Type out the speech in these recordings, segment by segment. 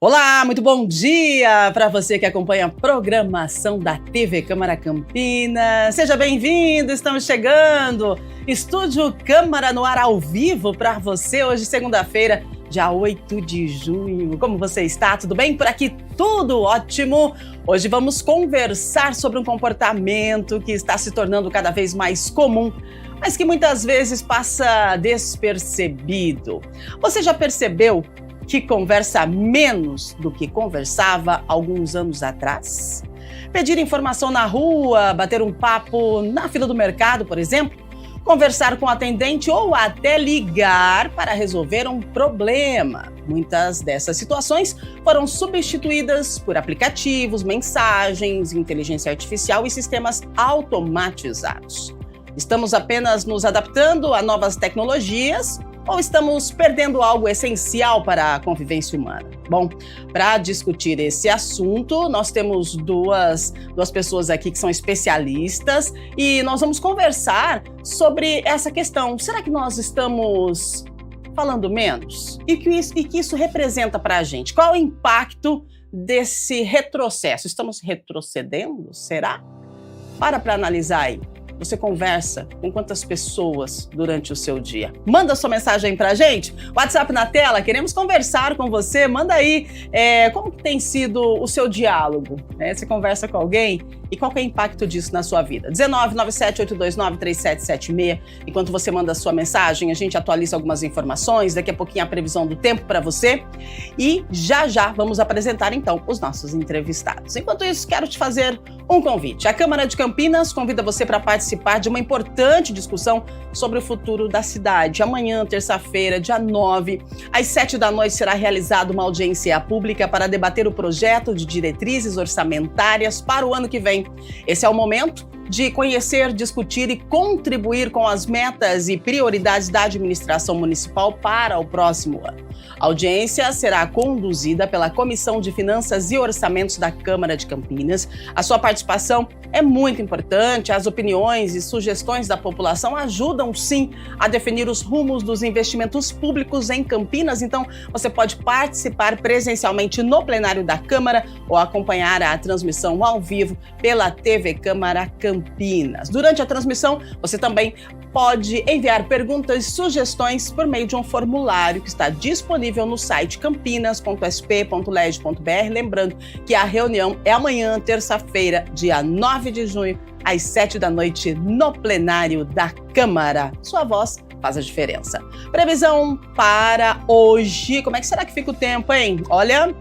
Olá, muito bom dia para você que acompanha a programação da TV Câmara Campinas. Seja bem-vindo, estamos chegando. Estúdio Câmara no ar ao vivo para você hoje, segunda-feira, dia 8 de junho. Como você está? Tudo bem? Por aqui tudo ótimo. Hoje vamos conversar sobre um comportamento que está se tornando cada vez mais comum, mas que muitas vezes passa despercebido. Você já percebeu que conversa menos do que conversava alguns anos atrás? Pedir informação na rua, bater um papo na fila do mercado, por exemplo, conversar com o atendente ou até ligar para resolver um problema. Muitas dessas situações foram substituídas por aplicativos, mensagens, inteligência artificial e sistemas automatizados. Estamos apenas nos adaptando a novas tecnologias ou estamos perdendo algo essencial para a convivência humana? Bom, para discutir esse assunto, nós temos duas pessoas aqui que são especialistas e nós vamos conversar sobre essa questão. Será que nós estamos falando menos? E que isso representa para a gente? Qual é o impacto desse retrocesso? Estamos retrocedendo? Será? Para analisar aí. Você conversa com quantas pessoas durante o seu dia? Manda sua mensagem pra gente. WhatsApp na tela, queremos conversar com você. Manda aí como que tem sido o seu diálogo. Você conversa com alguém e qual que é o impacto disso na sua vida? 19978293776. Enquanto você manda a sua mensagem, a gente atualiza algumas informações. Daqui a pouquinho a previsão do tempo para você. E já vamos apresentar então os nossos entrevistados. Enquanto isso, quero te fazer um convite. A Câmara de Campinas convida você para participar de uma importante discussão sobre o futuro da cidade. Amanhã, terça-feira, dia 9, às 7 da noite, será realizada uma audiência pública para debater o projeto de diretrizes orçamentárias para o ano que vem. Esse é o momento de conhecer, discutir e contribuir com as metas e prioridades da administração municipal para o próximo ano. A audiência será conduzida pela Comissão de Finanças e Orçamentos da Câmara de Campinas. A sua participação é muito importante. As opiniões e sugestões da população ajudam, sim, a definir os rumos dos investimentos públicos em Campinas. Então, você pode participar presencialmente no plenário da Câmara ou acompanhar a transmissão ao vivo pela TV Câmara Campinas. Durante a transmissão, você também pode enviar perguntas e sugestões por meio de um formulário que está disponível no site campinas.sp.leg.br. Lembrando que a reunião é amanhã, terça-feira, dia 9 de junho, às 7 da noite, no plenário da Câmara. Sua voz faz a diferença. Previsão para hoje. Como é que será que fica o tempo, hein? Olha,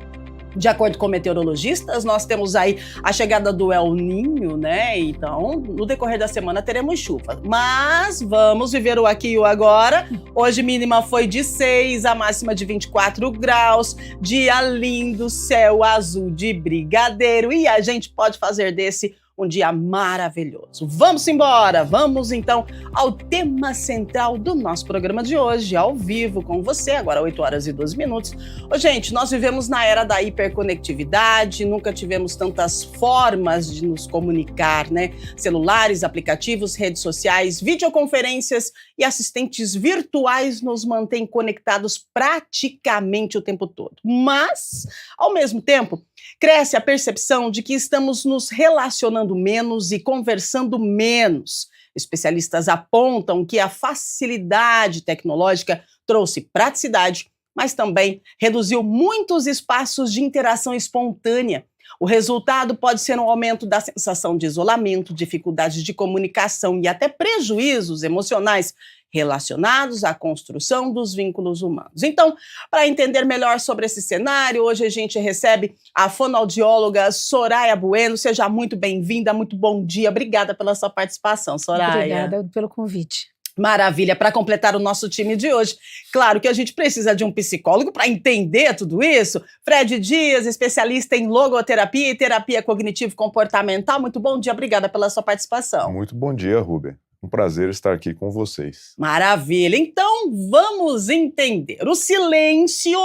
de acordo com meteorologistas, nós temos aí a chegada do El Niño, né? Então, no decorrer da semana teremos chuva. Mas vamos viver o aqui e o agora. Hoje mínima foi de 6, a máxima de 24 graus. Dia lindo, céu azul de brigadeiro. E a gente pode fazer desse um dia maravilhoso. Vamos embora! Vamos então ao tema central do nosso programa de hoje, ao vivo com você, agora 8 horas e 12 minutos. Gente, nós vivemos na era da hiperconectividade, nunca tivemos tantas formas de nos comunicar, né? Celulares, aplicativos, redes sociais, videoconferências e assistentes virtuais nos mantêm conectados praticamente o tempo todo. Mas, ao mesmo tempo, cresce a percepção de que estamos nos relacionando menos e conversando menos. Especialistas apontam que a facilidade tecnológica trouxe praticidade, mas também reduziu muitos espaços de interação espontânea. O resultado pode ser um aumento da sensação de isolamento, dificuldades de comunicação e até prejuízos emocionais relacionados à construção dos vínculos humanos. Então, para entender melhor sobre esse cenário, hoje a gente recebe a fonoaudióloga Soraya Bueno. Seja muito bem-vinda, muito bom dia. Obrigada pela sua participação, Soraya. Obrigada pelo convite. Maravilha, para completar o nosso time de hoje. Claro que a gente precisa de um psicólogo para entender tudo isso. Fred Dias, especialista em logoterapia e terapia cognitivo-comportamental. Muito bom dia, obrigada pela sua participação. Muito bom dia, Rubem. Um prazer estar aqui com vocês. Maravilha, então vamos entender. O silêncio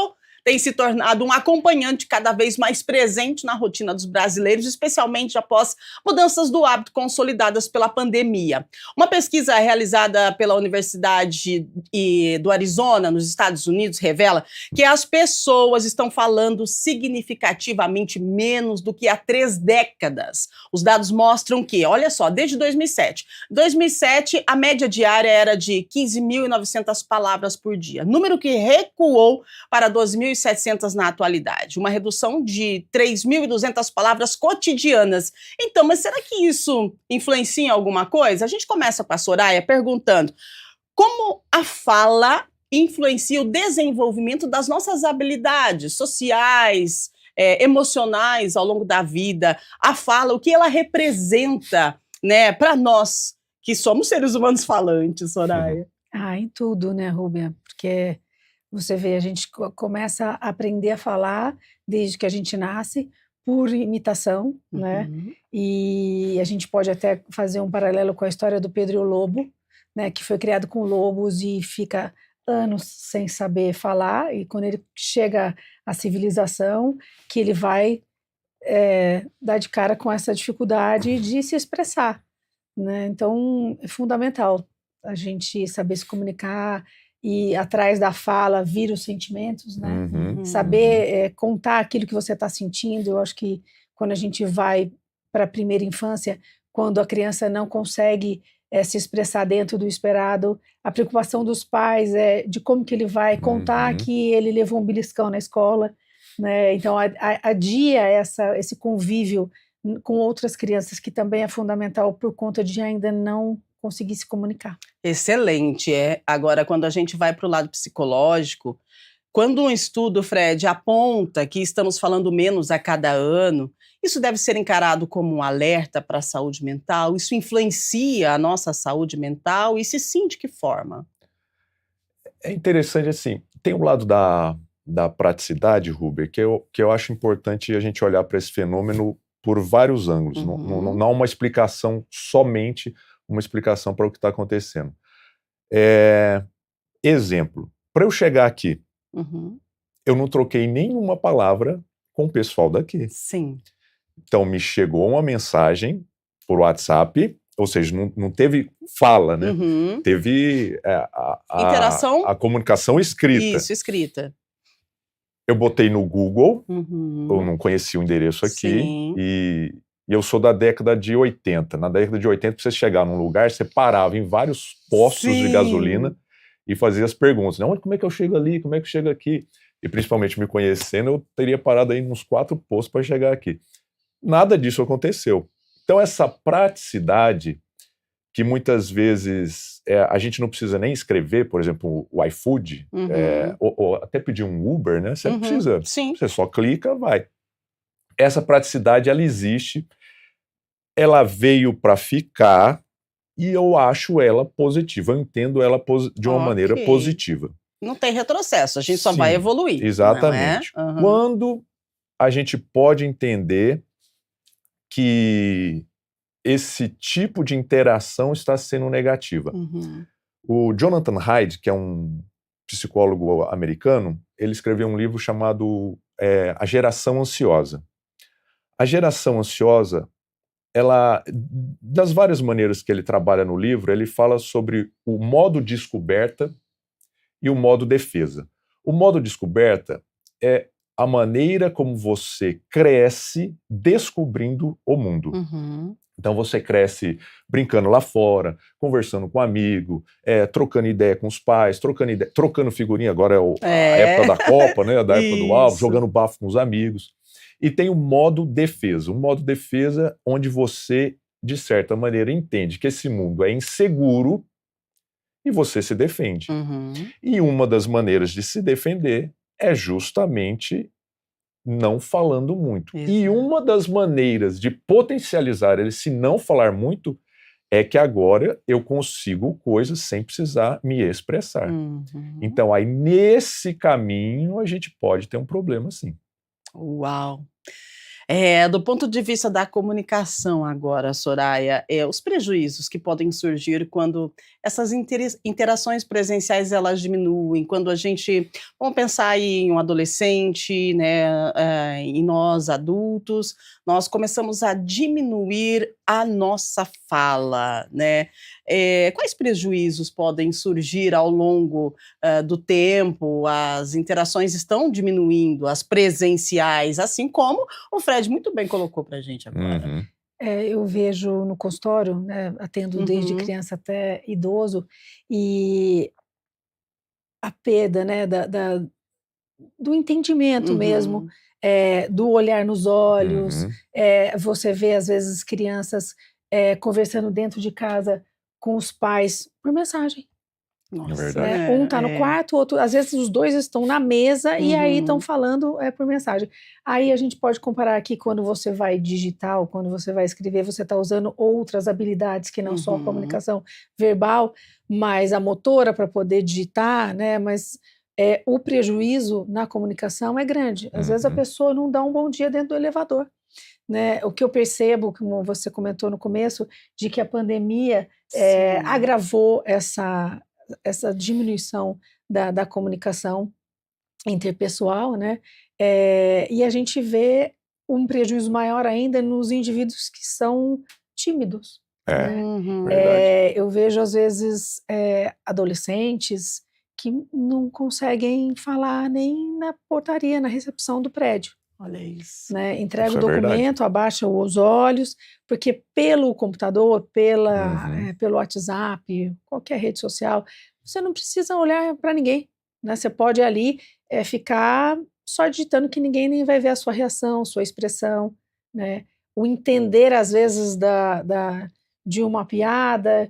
tem se tornado um acompanhante cada vez mais presente na rotina dos brasileiros, especialmente após mudanças do hábito consolidadas pela pandemia. Uma pesquisa realizada pela Universidade do Arizona, nos Estados Unidos, revela que as pessoas estão falando significativamente menos do que há 3 décadas. Os dados mostram que, olha só, desde 2007. 2007, a média diária era de 15.900 palavras por dia, número que recuou para 2.700 na atualidade, uma redução de 3.200 palavras cotidianas. Então, mas será que isso influencia em alguma coisa? A gente começa com a Soraya perguntando como a fala influencia o desenvolvimento das nossas habilidades sociais, emocionais ao longo da vida. A fala, o que ela representa, né, para nós que somos seres humanos falantes, Soraya? Em tudo, né, Rúbia? Porque você vê, a gente começa a aprender a falar desde que a gente nasce, por imitação, né? E a gente pode até fazer um paralelo com a história do Pedro e o Lobo, né, que foi criado com lobos e fica anos sem saber falar, e quando ele chega à civilização, que ele vai dar de cara com essa dificuldade de se expressar, né? Então, é fundamental a gente saber se comunicar e atrás da fala vir os sentimentos, né? Saber contar aquilo que você está sentindo. Eu acho que quando a gente vai para a primeira infância, quando a criança não consegue se expressar dentro do esperado, a preocupação dos pais é de como que ele vai contar que ele levou um beliscão na escola, né? Então, adia esse convívio com outras crianças, que também é fundamental por conta de ainda não conseguir se comunicar. Excelente. Agora, quando a gente vai para o lado psicológico, quando um estudo, Fred, aponta que estamos falando menos a cada ano, isso deve ser encarado como um alerta para a saúde mental? Isso influencia a nossa saúde mental? E se sim, de que forma? É interessante, assim, tem um lado da praticidade, Ruber, que eu acho importante a gente olhar para esse fenômeno por vários ângulos. Não há uma explicação, somente uma explicação para o que está acontecendo. Exemplo, para eu chegar aqui, eu não troquei nenhuma palavra com o pessoal daqui. Sim. Então, me chegou uma mensagem por WhatsApp, ou seja, não teve fala, né? Teve interação. A comunicação escrita. Isso, escrita. Eu botei no Google, eu não conhecia o endereço aqui, e eu sou da década de 80. Na década de 80, para você chegar num lugar, você parava em vários postos de gasolina e fazia as perguntas. Né? Como é que eu chego ali? Como é que eu chego aqui? E principalmente me conhecendo, eu teria parado aí uns 4 postos para chegar aqui. Nada disso aconteceu. Então, essa praticidade que muitas vezes a gente não precisa nem escrever, por exemplo, o iFood, ou até pedir um Uber, né? Você não precisa. Sim. Você só clica, vai. Essa praticidade, ela existe, ela veio para ficar e eu acho ela positiva, eu entendo ela de uma maneira positiva. Não tem retrocesso, a gente só vai evoluir. Exatamente. Não é? Quando a gente pode entender que esse tipo de interação está sendo negativa. O Jonathan Haidt, que é um psicólogo americano, ele escreveu um livro chamado A Geração Ansiosa. A geração ansiosa, das várias maneiras que ele trabalha no livro, ele fala sobre o modo descoberta e o modo defesa. O modo descoberta é a maneira como você cresce descobrindo o mundo. Então você cresce brincando lá fora, conversando com um amigo, trocando ideia com os pais, trocando figurinha, agora a época da Copa, né, da época do álbum, jogando bafo com os amigos. E tem o modo defesa. Um modo defesa onde você, de certa maneira, entende que esse mundo é inseguro e você se defende. E uma das maneiras de se defender é justamente não falando muito. E uma das maneiras de potencializar ele, se não falar muito, é que agora eu consigo coisas sem precisar me expressar. Então, aí, nesse caminho, a gente pode ter um problema, sim. Uau! Do ponto de vista da comunicação agora, Soraya, os prejuízos que podem surgir quando essas interações presenciais elas diminuem, quando a gente, vamos pensar aí em um adolescente, né, em nós adultos, nós começamos a diminuir a nossa fala, né? Quais prejuízos podem surgir ao longo do tempo? As interações estão diminuindo, as presenciais, assim como o Fred muito bem colocou para a gente agora. Uhum. Eu vejo no consultório, né, atendo desde criança até idoso, e a perda, né, do entendimento mesmo, do olhar nos olhos. Uhum. Você vê, às vezes, crianças conversando dentro de casa com os pais por mensagem. Nossa, verdade. Um está no quarto, outro, às vezes os dois estão na mesa e aí estão falando por mensagem. Aí a gente pode comparar aqui quando você vai digitar ou quando você vai escrever, você está usando outras habilidades que não só a comunicação verbal, mas a motora para poder digitar, né? Mas o prejuízo na comunicação é grande. Às vezes a pessoa não dá um bom dia dentro do elevador. Né? O que eu percebo, como você comentou no começo, de que a pandemia agravou essa diminuição da comunicação interpessoal, né? E a gente vê um prejuízo maior ainda nos indivíduos que são tímidos. Né? Eu vejo, às vezes, adolescentes que não conseguem falar nem na portaria, na recepção do prédio. Olha isso. Né? Entrega o documento, abaixa os olhos, porque pelo computador, pelo WhatsApp, qualquer rede social, você não precisa olhar para ninguém. Né? Você pode ali ficar só digitando que ninguém nem vai ver a sua reação, sua expressão. Né? O entender, às vezes, de uma piada,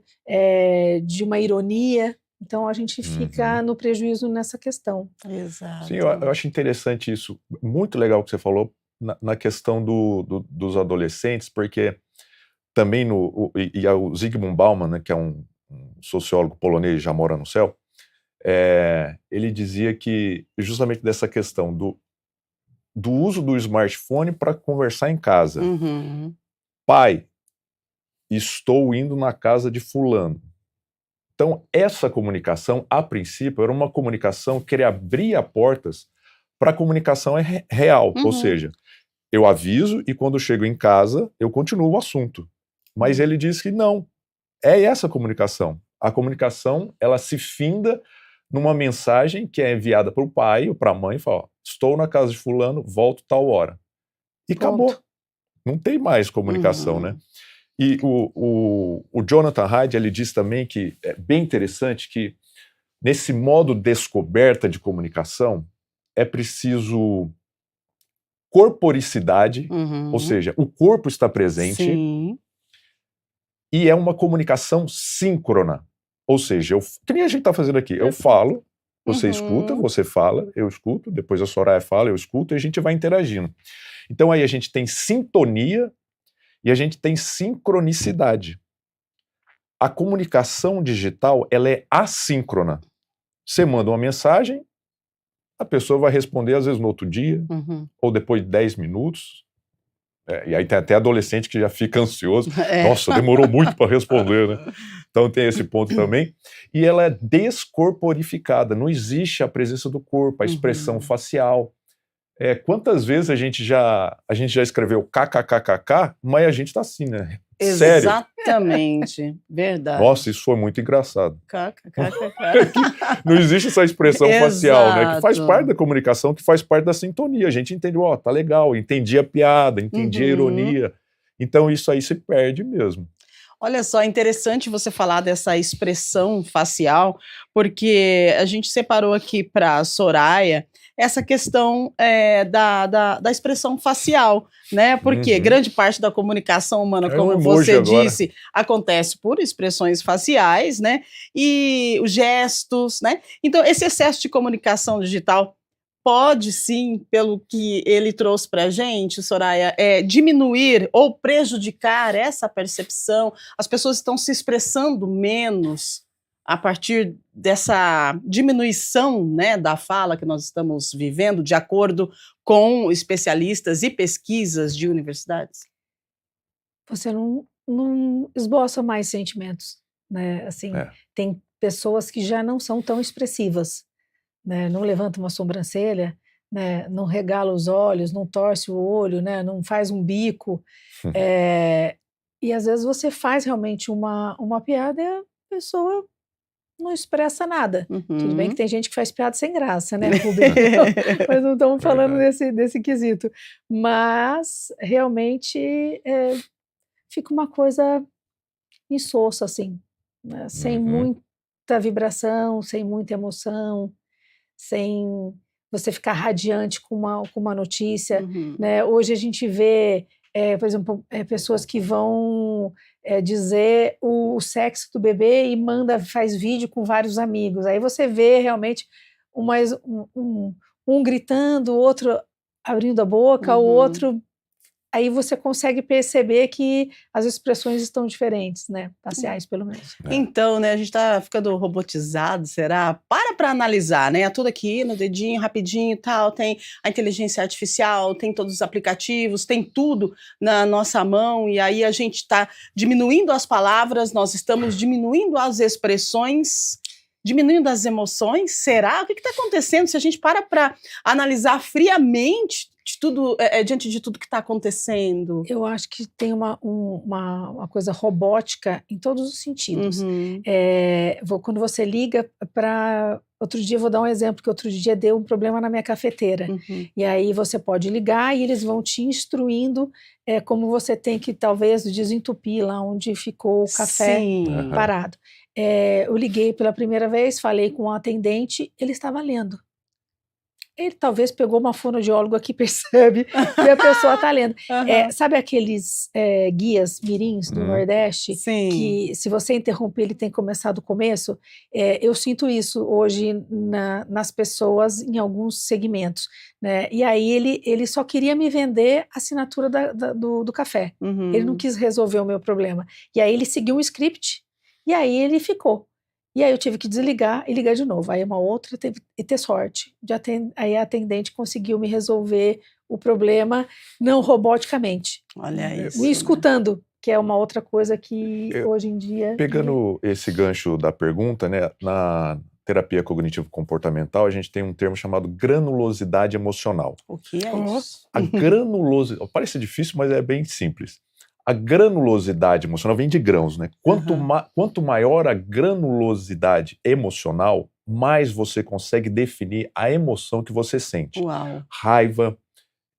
de uma ironia. Então, a gente fica no prejuízo nessa questão. Exato. Sim, eu acho interessante isso. Muito legal o que você falou na questão dos adolescentes, porque também o Zygmunt Bauman, né, que é um sociólogo polonês, já mora no céu, ele dizia que justamente dessa questão do uso do smartphone para conversar em casa. Pai, estou indo na casa de fulano. Então, essa comunicação, a princípio, era uma comunicação que abria portas para a comunicação real. Ou seja, eu aviso e quando chego em casa, eu continuo o assunto. Mas ele diz que não. É essa comunicação. A comunicação, ela se finda numa mensagem que é enviada para o pai ou para a mãe, fala, estou na casa de fulano, volto tal hora. E acabou. Não tem mais comunicação, né? E o Jonathan Haidt, ele diz também que é bem interessante que nesse modo descoberta de comunicação é preciso corporicidade, ou seja, o corpo está presente. Sim. E é uma comunicação síncrona, ou seja, que nem a gente está fazendo aqui, eu falo, você escuta, você fala, eu escuto, depois a Soraya fala, eu escuto e a gente vai interagindo. Então aí a gente tem sintonia e a gente tem sincronicidade. A comunicação digital, ela é assíncrona. Você manda uma mensagem, a pessoa vai responder às vezes no outro dia, ou depois de 10 minutos. E aí tem até adolescente que já fica ansioso. Nossa, demorou muito para responder, né? Então tem esse ponto também. E ela é descorporificada, não existe a presença do corpo, a expressão facial. Quantas vezes a gente já escreveu kkkk, mas a gente tá assim, né? Sério. Exatamente, verdade. Nossa, isso foi muito engraçado. Kkkk. Não existe essa expressão facial, né? Que faz parte da comunicação, que faz parte da sintonia. A gente entende, tá legal, entendi a piada, entendi a ironia. Então isso aí se perde mesmo. Olha só, interessante você falar dessa expressão facial, porque a gente separou aqui para a Soraya essa questão da expressão facial, né? Porque grande parte da comunicação humana, como você disse, acontece por expressões faciais, né? E os gestos, né? Então, esse excesso de comunicação digital pode sim, pelo que ele trouxe para a gente, Soraya, diminuir ou prejudicar essa percepção? As pessoas estão se expressando menos a partir dessa diminuição, né, da fala que nós estamos vivendo, de acordo com especialistas e pesquisas de universidades? Você não esboça mais sentimentos, né? Assim, tem pessoas que já não são tão expressivas, né? Não levanta uma sobrancelha, né? Não regala os olhos, não torce o olho, né? Não faz um bico. E às vezes você faz realmente uma piada e a pessoa não expressa nada. Tudo bem que tem gente que faz piada sem graça, né, Rubem? Mas não estamos falando desse quesito. Mas realmente fica uma coisa insossa, assim, né? Sem muita vibração, sem muita emoção, sem você ficar radiante com uma notícia, né? Hoje a gente vê, por exemplo, pessoas que vão dizer o sexo do bebê e faz vídeo com vários amigos. Aí você vê realmente um gritando, o outro abrindo a boca, o outro... Aí você consegue perceber que as expressões estão diferentes, né? Faciais, pelo menos. Então, né, a gente está ficando robotizado, será? Para analisar, né? Tudo aqui no dedinho, rapidinho e tal, tem a inteligência artificial, tem todos os aplicativos, tem tudo na nossa mão, e aí a gente está diminuindo as palavras, nós estamos diminuindo as expressões, diminuindo as emoções. Será? O que está acontecendo? Se a gente para analisar friamente diante de tudo que está acontecendo? Eu acho que tem uma coisa robótica em todos os sentidos. Quando você liga para... Outro dia, vou dar um exemplo, que outro dia deu um problema na minha cafeteira. E aí você pode ligar e eles vão te instruindo como você tem que, talvez, desentupir lá onde ficou o café parado. Eu liguei pela primeira vez, falei com o atendente, ele estava lendo. Ele talvez pegou uma fonoaudióloga que percebe que a pessoa está lendo. Sabe aqueles guias mirins do Nordeste? Sim. Que se você interromper, ele tem que começar do começo? Eu sinto isso hoje nas pessoas em alguns segmentos, né? E aí ele só queria me vender a assinatura do café. Ele não quis resolver o meu problema. E aí ele seguiu um script, e aí ele ficou. E aí eu tive que desligar e ligar de novo. Aí uma outra e ter sorte. Aí a atendente conseguiu me resolver o problema não roboticamente. Olha isso. Me escutando, que é uma outra coisa que hoje em dia... Pegando esse gancho da pergunta, né, na terapia cognitivo-comportamental, a gente tem um termo chamado granulosidade emocional. O que é isso? A granulosidade... Parece difícil, mas é bem simples. A granulosidade emocional vem de grãos, né? Quanto maior a granulosidade emocional, mais você consegue definir a emoção que você sente. Uau. Raiva,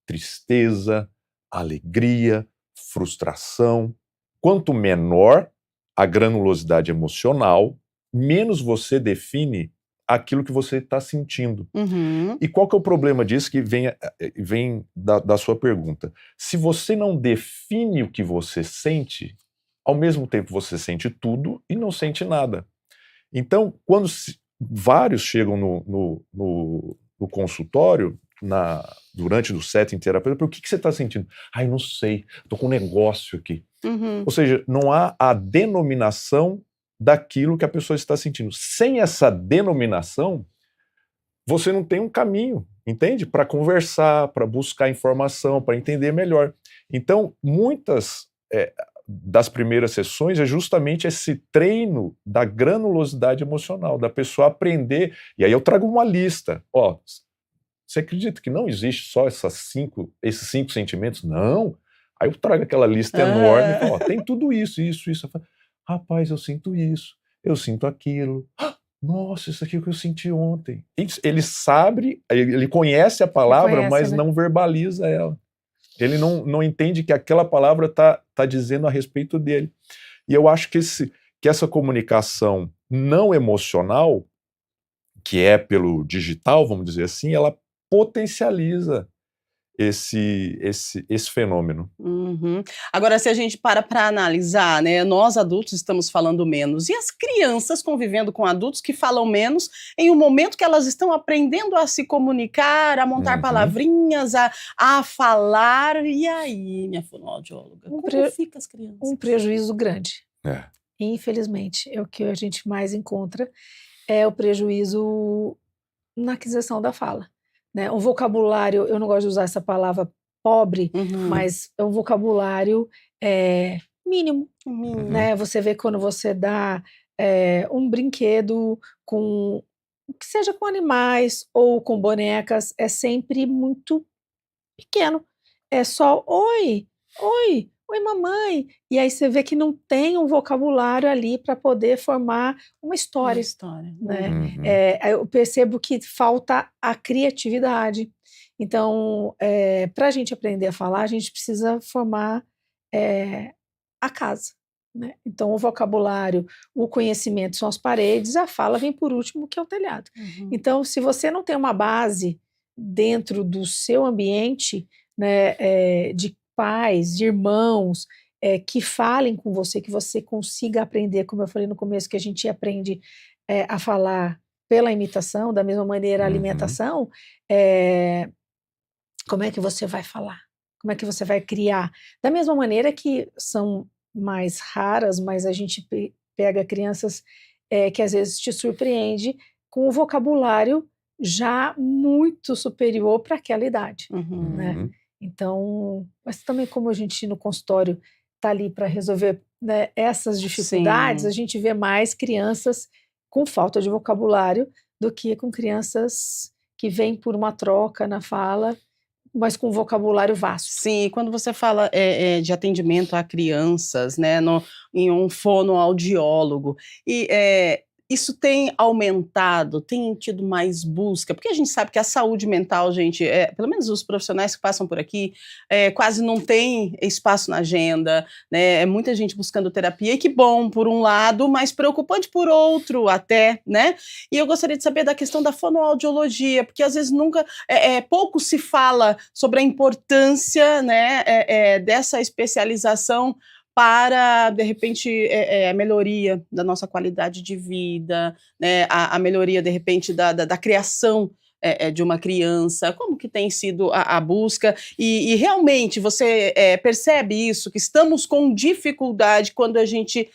tristeza, alegria, frustração. Quanto menor a granulosidade emocional, menos você define aquilo que você está sentindo. E qual que é o problema disso que vem da sua pergunta? Se você não define o que você sente, ao mesmo tempo você sente tudo e não sente nada. Então, quando vários chegam no consultório, durante o setting terapêutico, o que você está sentindo? Ai, não sei, estou com um negócio aqui. Ou seja, não há a denominação daquilo que a pessoa está sentindo. Sem essa denominação, você não tem um caminho, entende? Para conversar, para buscar informação, para entender melhor. Então, muitas das primeiras sessões é justamente esse treino da granulosidade emocional, da pessoa aprender. E aí eu trago uma lista. Ó, você acredita que não existe só esses cinco sentimentos? Não. Aí eu trago aquela lista enorme e falo, ó, tem tudo isso. Eu falo, rapaz, eu sinto isso, eu sinto aquilo. Nossa, isso aqui é o que eu senti ontem. Ele sabe, ele conhece a palavra, mas né? Não verbaliza ela. Ele não entende que aquela palavra tá dizendo a respeito dele. E eu acho que essa comunicação não emocional, que é pelo digital, vamos dizer assim, ela potencializa esse fenômeno. Agora, se a gente para analisar, né, nós adultos estamos falando menos, e as crianças convivendo com adultos que falam menos, em um momento que elas estão aprendendo a se comunicar, a montar palavrinhas, a falar, e aí, minha fonoaudióloga, como fica as crianças? Um prejuízo grande. infelizmente, é o que a gente mais encontra, é o prejuízo na aquisição da fala, né? Um vocabulário, eu não gosto de usar essa palavra pobre, mas é um vocabulário mínimo, né? Você vê quando você dá um brinquedo que seja com animais ou com bonecas, é sempre muito pequeno. É só oi, oi, oi mamãe. E aí você vê que não tem um vocabulário ali para poder formar uma história. Né? Eu percebo que falta a criatividade. Então, para a gente aprender a falar, a gente precisa formar a casa. Né? Então, o vocabulário, o conhecimento são as paredes, a fala vem por último, que é o telhado. Então, se você não tem uma base dentro do seu ambiente, né, de pais, de irmãos, que falem com você, que você consiga aprender, como eu falei no começo, que a gente aprende a falar pela imitação, da mesma maneira a alimentação, como é que você vai falar? Como é que você vai criar? Da mesma maneira que são mais raras, mas a gente pega crianças que às vezes te surpreende com o vocabulário já muito superior para aquela idade, né? Então, mas também como a gente no consultório está ali para resolver, né, essas dificuldades, a gente vê mais crianças com falta de vocabulário do que com crianças que vêm por uma troca na fala, mas com vocabulário vasto. Sim, quando você fala de atendimento a crianças, né, em um fonoaudiólogo, e isso tem aumentado, tem tido mais busca, porque a gente sabe que a saúde mental, gente, pelo menos os profissionais que passam por aqui, quase não tem espaço na agenda, né, é muita gente buscando terapia, e que bom, por um lado, mas preocupante por outro até, né, e eu gostaria de saber da questão da fonoaudiologia, porque às vezes pouco se fala sobre a importância, né, dessa especialização para, de repente, a melhoria da nossa qualidade de vida, né, a melhoria, de repente, da criação de uma criança. Como que tem sido a busca? E realmente você percebe isso, que estamos com dificuldade quando a gente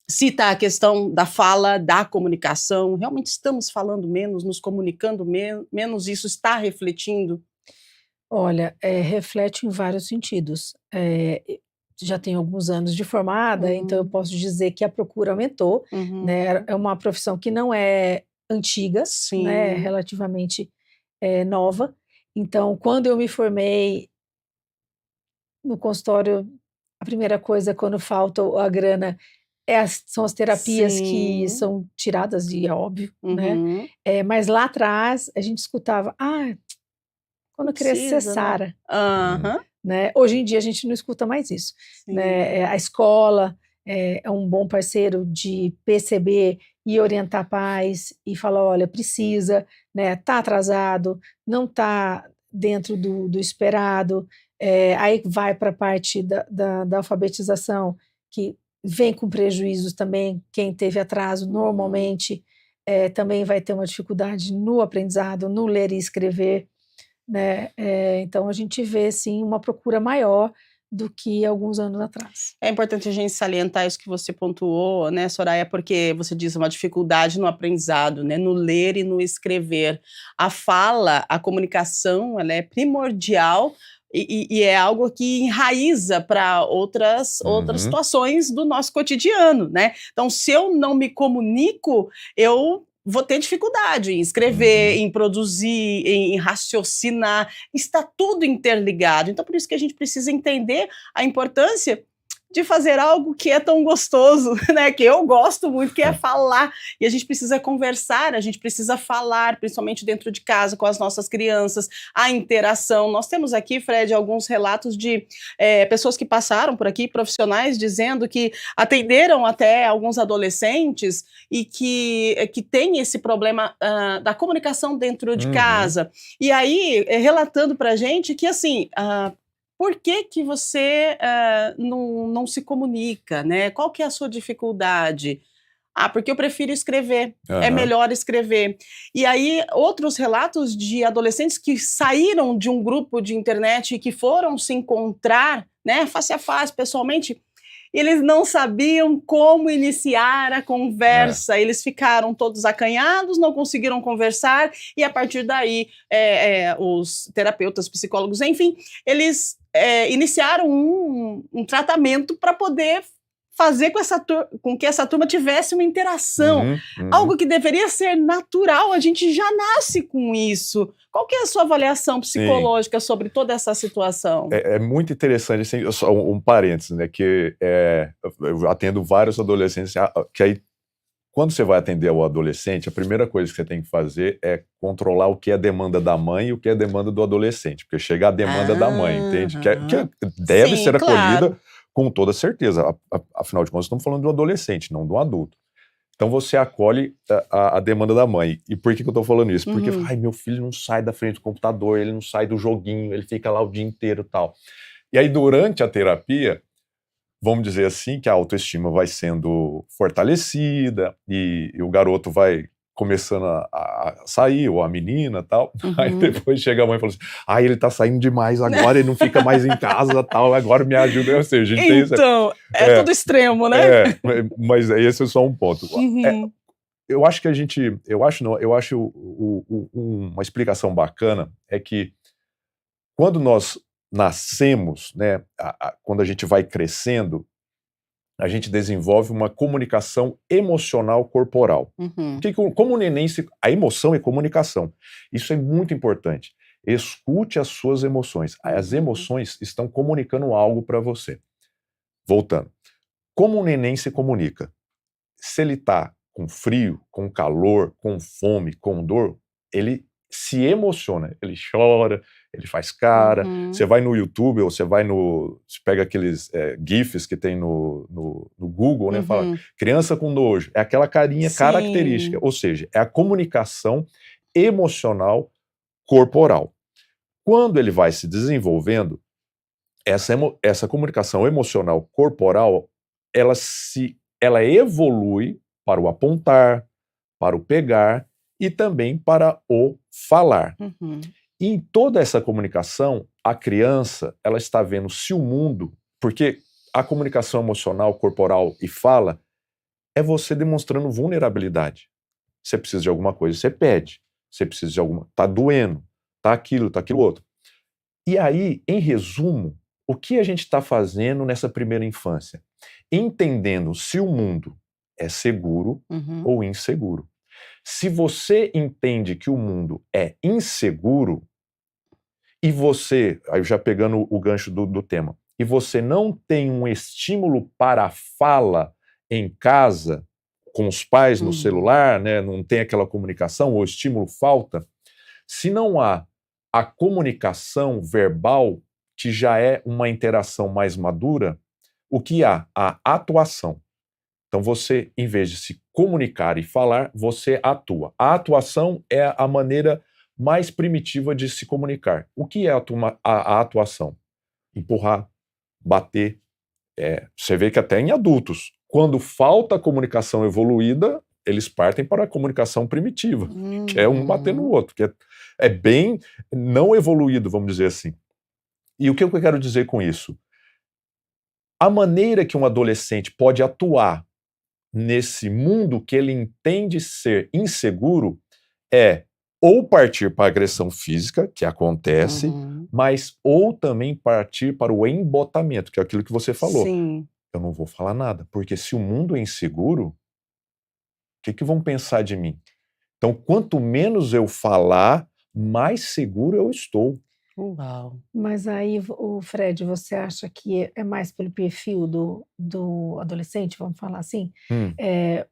cita a questão da fala, da comunicação. Realmente estamos falando menos, nos comunicando menos, isso está refletindo? Olha, reflete em vários sentidos. Já tenho alguns anos de formada, então eu posso dizer que a procura aumentou, né? É uma profissão que não é antiga, né? É relativamente nova. Então, quando eu me formei no consultório, a primeira coisa, quando falta a grana, são as terapias que são tiradas, e é óbvio, né? Mas lá atrás, a gente escutava, quando crescer, Sara. Né? Hoje em dia a gente não escuta mais isso. Né? A escola é um bom parceiro de perceber e orientar pais e falar, olha, precisa, né? Tá atrasado, não está dentro do esperado, aí vai para a parte da alfabetização, que vem com prejuízos também. Quem teve atraso normalmente também vai ter uma dificuldade no aprendizado, no ler e escrever. Né? Então a gente vê sim uma procura maior do que alguns anos atrás. É importante a gente salientar isso que você pontuou, né, Soraya, porque você diz uma dificuldade no aprendizado, né, no ler e no escrever. A fala, a comunicação, ela é primordial e é algo que enraiza para outras situações do nosso cotidiano, né? Então, se eu não me comunico, eu vou ter dificuldade em escrever, em produzir, em raciocinar, está tudo interligado. Então, por isso que a gente precisa entender a importância de fazer algo que é tão gostoso, né, que eu gosto muito, que é falar, e a gente precisa conversar, a gente precisa falar, principalmente dentro de casa, com as nossas crianças, a interação. Nós temos aqui, Fred, alguns relatos de pessoas que passaram por aqui, profissionais, dizendo que atenderam até alguns adolescentes e que tem esse problema da comunicação dentro de casa. E aí, relatando pra gente que, assim, por que você não se comunica, né? Qual que é a sua dificuldade? Porque eu prefiro escrever, é melhor escrever. E aí, outros relatos de adolescentes que saíram de um grupo de internet e que foram se encontrar, né, face a face, pessoalmente, e eles não sabiam como iniciar a conversa. Eles ficaram todos acanhados, não conseguiram conversar, e a partir daí os terapeutas, psicólogos, enfim, eles iniciaram um tratamento para poder fazer com que essa turma tivesse uma interação, algo que deveria ser natural, a gente já nasce com isso. Qual que é a sua avaliação psicológica sobre toda essa situação? É muito interessante, assim, só um parênteses, né, que eu atendo vários adolescentes, que aí, quando você vai atender o adolescente, a primeira coisa que você tem que fazer é controlar o que é demanda da mãe e o que é demanda do adolescente, porque chega a demanda da mãe, entende? Que deve ser acolhida com toda certeza, afinal de contas estamos falando de um adolescente, não de um adulto. Então você acolhe a demanda da mãe. E por que eu estou falando isso? Porque meu filho não sai da frente do computador, ele não sai do joguinho, ele fica lá o dia inteiro e tal. E aí durante a terapia, vamos dizer assim, que a autoestima vai sendo fortalecida e o garoto vai começando a sair, ou a menina e tal. Aí depois chega a mãe e fala assim, ele tá saindo demais agora, ele não fica mais em casa tal, agora me ajuda. Ou seja, a gente então, é tudo extremo, né? Mas esse é só um ponto. Eu acho que uma explicação bacana é que quando nós nascemos, né, quando a gente vai crescendo, a gente desenvolve uma comunicação emocional corporal. Como o neném, a emoção é comunicação. Isso é muito importante. Escute as suas emoções. As emoções estão comunicando algo para você. Voltando. Como o neném se comunica? Se ele está com frio, com calor, com fome, com dor, ele se emociona, ele chora, ele faz cara. Você vai no YouTube, ou você pega aqueles GIFs que tem no Google, né? Fala, criança com nojo, é aquela carinha característica, ou seja, é a comunicação emocional corporal. Quando ele vai se desenvolvendo, essa comunicação emocional corporal, ela evolui para o apontar, para o pegar, e também para o falar. E em toda essa comunicação, a criança, ela está vendo se o mundo, porque a comunicação emocional, corporal e fala é você demonstrando vulnerabilidade. Você precisa de alguma coisa, você pede. Você precisa de alguma... Tá doendo, tá aquilo outro. E aí, em resumo, o que a gente está fazendo nessa primeira infância? Entendendo se o mundo é seguro ou inseguro. Se você entende que o mundo é inseguro, e você, aí já pegando o gancho do tema, e você não tem um estímulo para a fala em casa, com os pais no celular, né, não tem aquela comunicação, o estímulo falta, se não há a comunicação verbal, que já é uma interação mais madura, o que há? A atuação. Então você, em vez de se comunicar e falar, você atua. A atuação é a maneira mais primitiva de se comunicar. O que é a atuação? Empurrar, bater. Você vê que até em adultos, quando falta a comunicação evoluída, eles partem para a comunicação primitiva, que é um bater no outro, que é bem não evoluído, vamos dizer assim. E o que eu quero dizer com isso? A maneira que um adolescente pode atuar nesse mundo que ele entende ser inseguro é ou partir para a agressão física, que acontece, mas ou também partir para o embotamento, que é aquilo que você falou. Sim. Eu não vou falar nada, porque se o mundo é inseguro, o que vão pensar de mim? Então, quanto menos eu falar, mais seguro eu estou. Uau. Mas aí, o Fred, você acha que é mais pelo perfil do adolescente, vamos falar assim?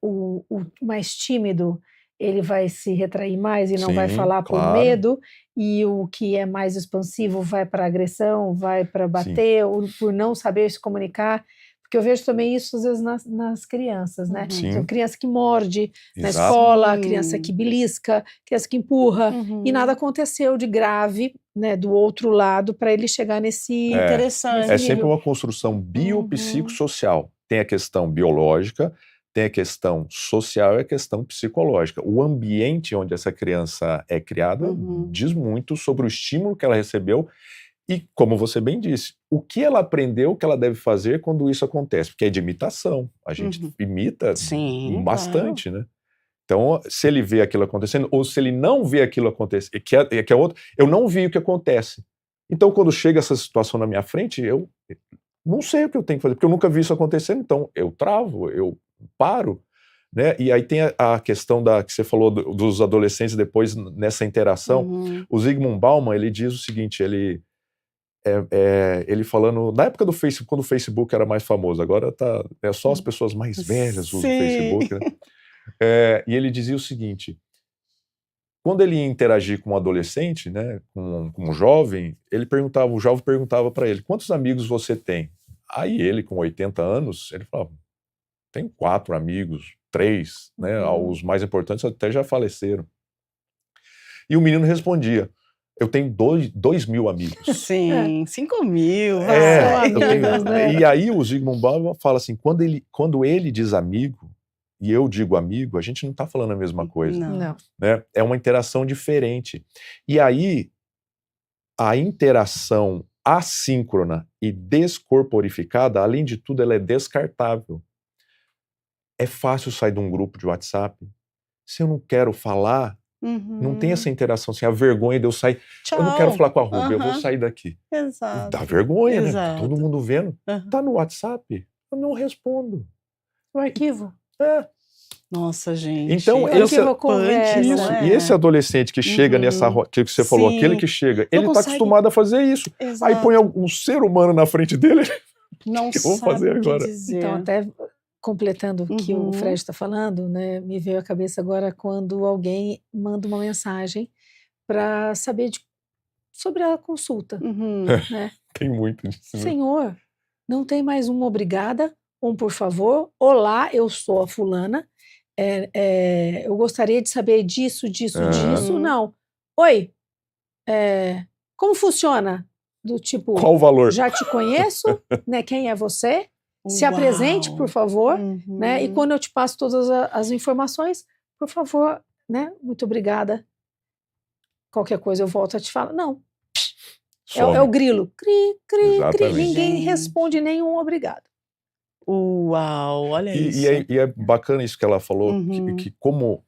O mais tímido, ele vai se retrair mais e não vai falar por medo, e o que é mais expansivo vai para agressão, vai para bater, ou por não saber se comunicar. Porque eu vejo também isso, às vezes, nas crianças, né? Então, criança que morde na escola, criança que belisca, criança que empurra, e nada aconteceu de grave, né, do outro lado para ele chegar nesse interessante. É sempre uma construção biopsicossocial. Tem a questão biológica, tem a questão social e a questão psicológica. O ambiente onde essa criança é criada diz muito sobre o estímulo que ela recebeu E, como você bem disse, o que ela aprendeu que ela deve fazer quando isso acontece? Porque é de imitação. A gente imita bastante, né? Então, se ele vê aquilo acontecendo, ou se ele não vê aquilo acontecer, que é outro, eu não vi o que acontece. Então, quando chega essa situação na minha frente, eu não sei o que eu tenho que fazer, porque eu nunca vi isso acontecendo, então eu travo, eu paro, né? E aí tem a questão que você falou dos adolescentes depois nessa interação. O Zygmunt Bauman, ele diz o seguinte, ele falando, na época do Facebook, quando o Facebook era mais famoso, agora só as pessoas mais velhas usam o Facebook, né? E ele dizia o seguinte, quando ele ia interagir com um adolescente, né, com um jovem, o jovem perguntava para ele, quantos amigos você tem? Aí ele, com 80 anos, ele falava, tenho 4 amigos, 3, né, os mais importantes até já faleceram. E o menino respondia, eu tenho 2.000 amigos. Sim, 5.000. Amigos, né? E aí o Zygmunt Bauman fala assim, quando ele diz amigo, e eu digo amigo, a gente não está falando a mesma coisa. Não. Né? É uma interação diferente. E aí, a interação assíncrona e descorporificada, além de tudo, ela é descartável. É fácil sair de um grupo de WhatsApp. Se eu não quero falar, não tem essa interação, assim, a vergonha de eu sair. Tchau. Eu não quero falar com a Rúbia, eu vou sair daqui. Exato. Dá vergonha, Exato. né? Todo mundo vendo. Tá no WhatsApp, eu não respondo. O arquivo. Nossa, gente. Então, e esse adolescente que chega nessa que você falou, aquele que chega, ele está acostumado a fazer isso. Exato. Aí põe um ser humano na frente dele. Não que eu vou fazer agora? Dizer. Então, até completando o que o Fred está falando, né, me veio à cabeça agora quando alguém manda uma mensagem para saber sobre a consulta. Né? Tem muito disso. Senhor, não tem mais um obrigada, um por favor. Olá, eu sou a fulana. Eu gostaria de saber disso. Não. Oi, como funciona? Do tipo, qual o valor? Já te conheço, né? Quem é você? Se apresente, por favor, né? E quando eu te passo todas as informações, por favor, né? Muito obrigada. Qualquer coisa eu volto a te falar. Não. É o grilo. Cri, cri, cri. Ninguém responde nenhum obrigado. Uau, olha isso. E é bacana isso que ela falou, que como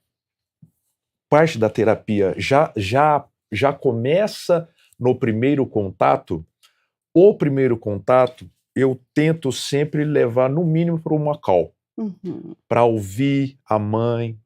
parte da terapia já começa no primeiro contato, o primeiro contato eu tento sempre levar no mínimo para uma call, para ouvir a mãe,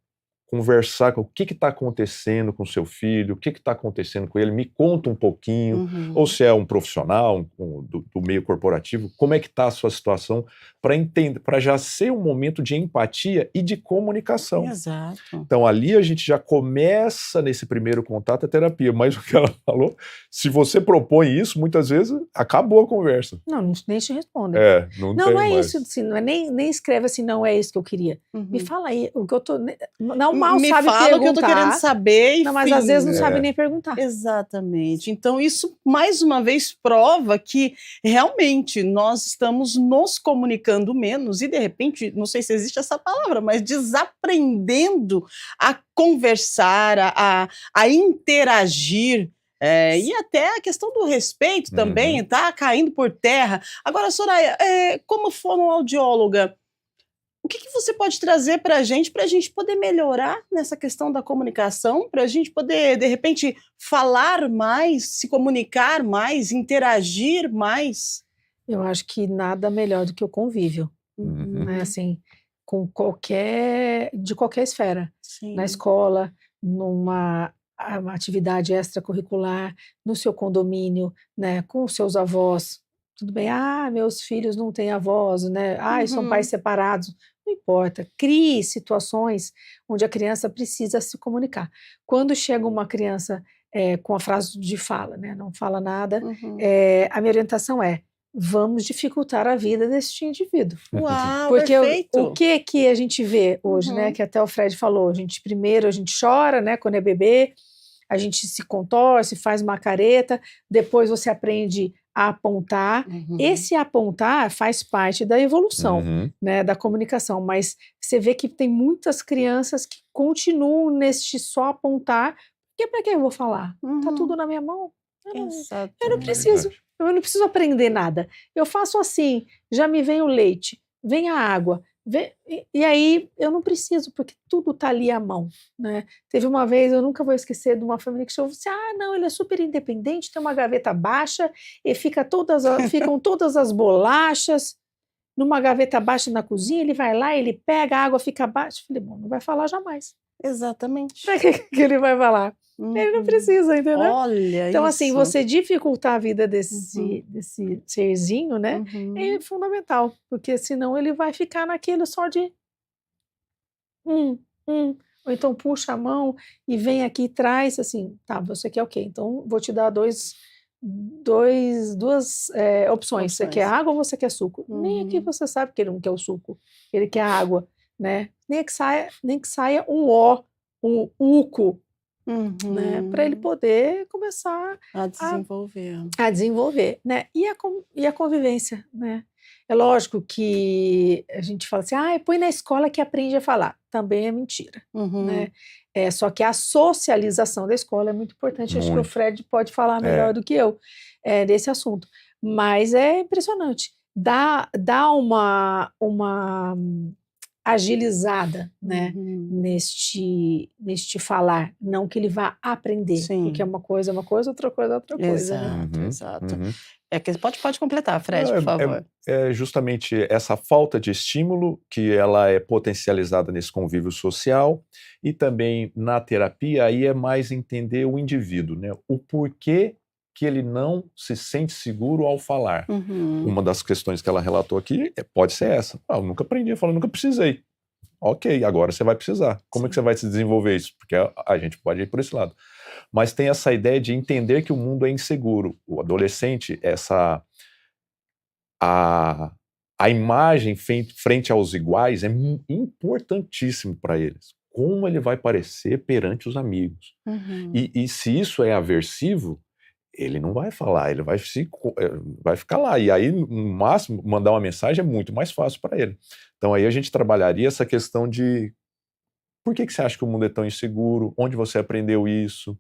conversar com o que está acontecendo com seu filho, o que está acontecendo com ele, me conta um pouquinho, ou se é um profissional do meio corporativo, como é que está a sua situação, para entender, para já ser um momento de empatia e de comunicação. Exato. Então ali a gente já começa nesse primeiro contato a terapia, mas o que ela falou, se você propõe isso, muitas vezes acabou a conversa. Não, nem te respondem. Não é mais. isso, assim, não é nem escreve assim, não é isso que eu queria. Me fala aí, o que eu tô... Não mal me sabe fala perguntar. O que eu tô querendo saber. Não, mas às vezes não sabe nem perguntar. Exatamente. Então isso, mais uma vez, prova que realmente nós estamos nos comunicando menos e, de repente, não sei se existe essa palavra, mas desaprendendo a conversar, a interagir. E até a questão do respeito também está caindo por terra. Agora, Soraya, como fonoaudióloga, o que você pode trazer para a gente poder melhorar nessa questão da comunicação, para a gente poder, de repente, falar mais, se comunicar mais, interagir mais? Eu acho que nada melhor do que o convívio, né? Assim, de qualquer esfera. Sim. Na escola, numa atividade extracurricular, no seu condomínio, né? Com os seus avós. Tudo bem, meus filhos não têm avós, né? São pais separados. Não importa, crie situações onde a criança precisa se comunicar. Quando chega uma criança com a frase de fala, né, não fala nada, a minha orientação vamos dificultar a vida deste indivíduo. Uau, porque perfeito. O que a gente vê hoje, né, que até o Fred falou, primeiro a gente chora, né, quando é bebê, a gente se contorce, faz uma careta, depois você aprende a apontar. Esse apontar faz parte da evolução, né, da comunicação, mas você vê que tem muitas crianças que continuam neste só apontar, porque para que eu vou falar? Tá tudo na minha mão. Eu não preciso. Eu não preciso aprender nada. Eu faço assim, já me vem o leite, vem a água, e aí eu não preciso, porque tudo está ali à mão, né? Teve uma vez, eu nunca vou esquecer, de uma família que chegou e disse, não, ele é super independente, tem uma gaveta baixa, e ficam todas as bolachas numa gaveta baixa na cozinha, ele vai lá, ele pega, a água fica baixa. Eu falei, bom, não vai falar jamais. Exatamente. Para que ele vai falar? Ele não precisa, entendeu? Olha então, isso. assim, você dificultar a vida desse serzinho, né, é fundamental, porque senão ele vai ficar naquele só de ou então puxa a mão e vem aqui e traz, assim, tá, você quer o quê? Então, vou te dar duas opções. Você quer água ou você quer suco? Nem aqui você sabe que ele não quer o suco, ele quer água, né? Nem que saia um O, um uco, né, para ele poder começar a desenvolver, né? E a convivência, né? É lógico que a gente fala assim, põe na escola que aprende a falar. Também é mentira, né? Só que a socialização da escola é muito importante. Acho que o Fred pode falar melhor do que eu desse assunto. Mas é impressionante. Dá uma agilizada, né, neste falar, não que ele vá aprender, porque uma coisa, outra coisa, exato, né? Exato. É que pode completar, Fred, por favor. É justamente essa falta de estímulo que ela é potencializada nesse convívio social, e também na terapia aí é mais entender o indivíduo, né, o porquê que ele não se sente seguro ao falar. Uma das questões que ela relatou aqui pode ser essa. Eu nunca aprendi a falar, nunca precisei. Ok, agora você vai precisar. Como é que você vai se desenvolver isso? Porque a gente pode ir por esse lado. Mas tem essa ideia de entender que o mundo é inseguro. O adolescente, a imagem frente aos iguais é importantíssimo para eles. Como ele vai parecer perante os amigos. E se isso é aversivo, ele não vai falar, ele vai ficar lá. E aí, no máximo, mandar uma mensagem é muito mais fácil para ele. Então aí a gente trabalharia essa questão de por que você acha que o mundo é tão inseguro? Onde você aprendeu isso?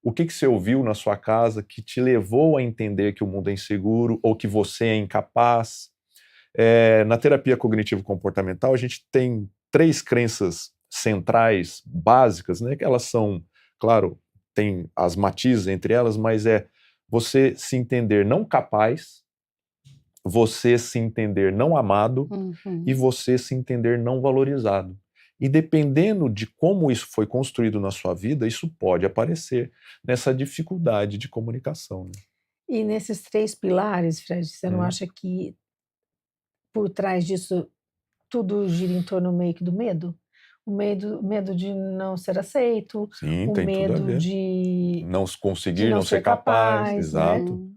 O que você ouviu na sua casa que te levou a entender que o mundo é inseguro ou que você é incapaz? Na terapia cognitivo-comportamental, a gente tem 3 crenças centrais, básicas, né? Que elas são, claro, tem as matizes entre elas, mas você se entender não capaz, você se entender não amado e você se entender não valorizado. E dependendo de como isso foi construído na sua vida, isso pode aparecer nessa dificuldade de comunicação. Né? E nesses 3 pilares, Fred, você não acha que por trás disso tudo gira em torno meio que do medo? O medo de não ser aceito, Sim, o tem medo tudo a ver. de não conseguir, não ser capaz, exato. Né?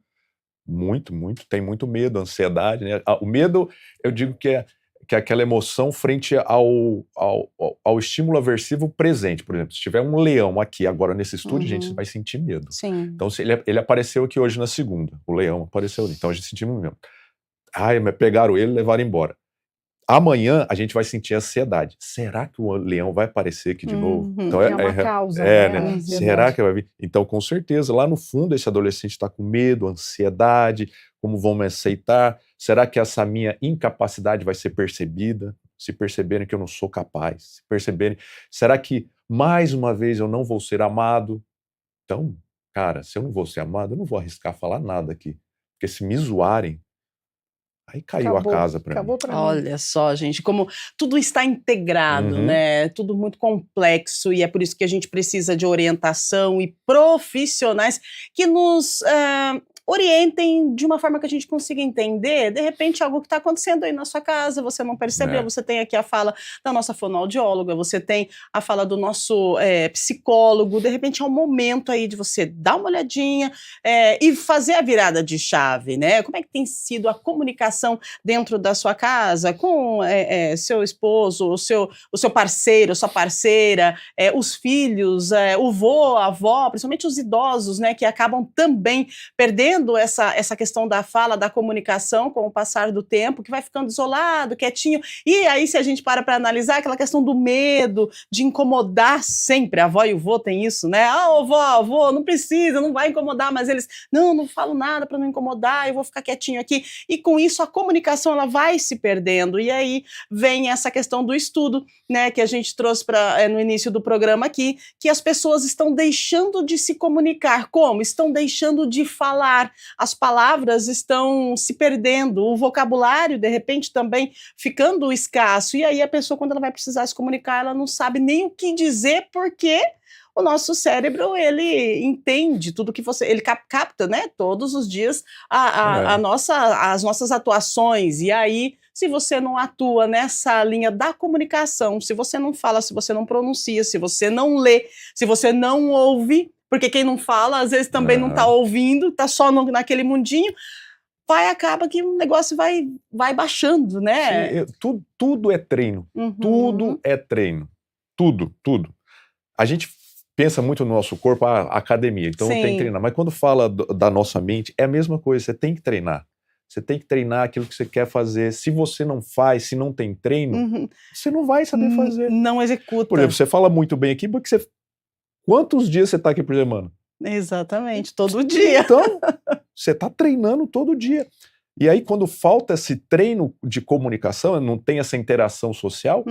Muito, tem muito medo, ansiedade, né? O medo, eu digo que é aquela emoção frente ao estímulo aversivo presente. Por exemplo, se tiver um leão aqui agora nesse estúdio, a gente vai sentir medo. Sim. Então, se ele apareceu aqui hoje na segunda, o leão apareceu ali, então a gente sentiu medo. Mas pegaram ele e levaram embora. Amanhã a gente vai sentir ansiedade. Será que o leão vai aparecer aqui de novo? Então, é uma causa. Né? Será que vai vir? Então, com certeza, lá no fundo, esse adolescente está com medo, ansiedade, como vão me aceitar? Será que essa minha incapacidade vai ser percebida? Se perceberem que eu não sou capaz? Se perceberem, será que mais uma vez eu não vou ser amado? Então, cara, se eu não vou ser amado, eu não vou arriscar falar nada aqui. Porque se me zoarem, aí caiu a casa para mim. Olha só, gente, como tudo está integrado, né? Tudo muito complexo, e é por isso que a gente precisa de orientação e profissionais que nos orientem de uma forma que a gente consiga entender, de repente, algo que está acontecendo aí na sua casa, você não percebeu, você tem aqui a fala da nossa fonoaudióloga, você tem a fala do nosso psicólogo, de repente é um momento aí de você dar uma olhadinha e fazer a virada de chave, né? Como é que tem sido a comunicação dentro da sua casa com seu esposo, o seu parceiro, sua parceira, os filhos, o vô, a avó, principalmente os idosos, né, que acabam também perdendo perdendo essa questão da fala, da comunicação com o passar do tempo, que vai ficando isolado, quietinho. E aí, se a gente para analisar, aquela questão do medo, de incomodar sempre, a avó e o vô tem isso, né? Ô vó, vô, não precisa, não vai incomodar, mas eles, não falo nada para não incomodar, eu vou ficar quietinho aqui. E com isso, a comunicação, ela vai se perdendo. E aí vem essa questão do estudo, né, que a gente trouxe no início do programa aqui, que as pessoas estão deixando de se comunicar. Como? Estão deixando de falar. As palavras estão se perdendo, o vocabulário, de repente, também ficando escasso. E aí a pessoa, quando ela vai precisar se comunicar, ela não sabe nem o que dizer, porque o nosso cérebro, ele entende tudo que ele capta, né, todos os dias as nossas atuações. E aí, se você não atua nessa linha da comunicação, se você não fala, se você não pronuncia, se você não lê, se você não ouve, porque quem não fala, às vezes também não está ouvindo, está só naquele mundinho, acaba que o negócio vai baixando, né? Sim, tudo é treino. Tudo é treino. Tudo. A gente pensa muito no nosso corpo, a academia, então tem que treinar. Mas quando fala da nossa mente, é a mesma coisa, você tem que treinar. Você tem que treinar aquilo que você quer fazer. Se você não faz, se não tem treino, você não vai saber fazer. Não executa. Por exemplo, você fala muito bem aqui, porque quantos dias você está aqui por semana? Exatamente, todo dia. Então, você está treinando todo dia. E aí, quando falta esse treino de comunicação, não tem essa interação social,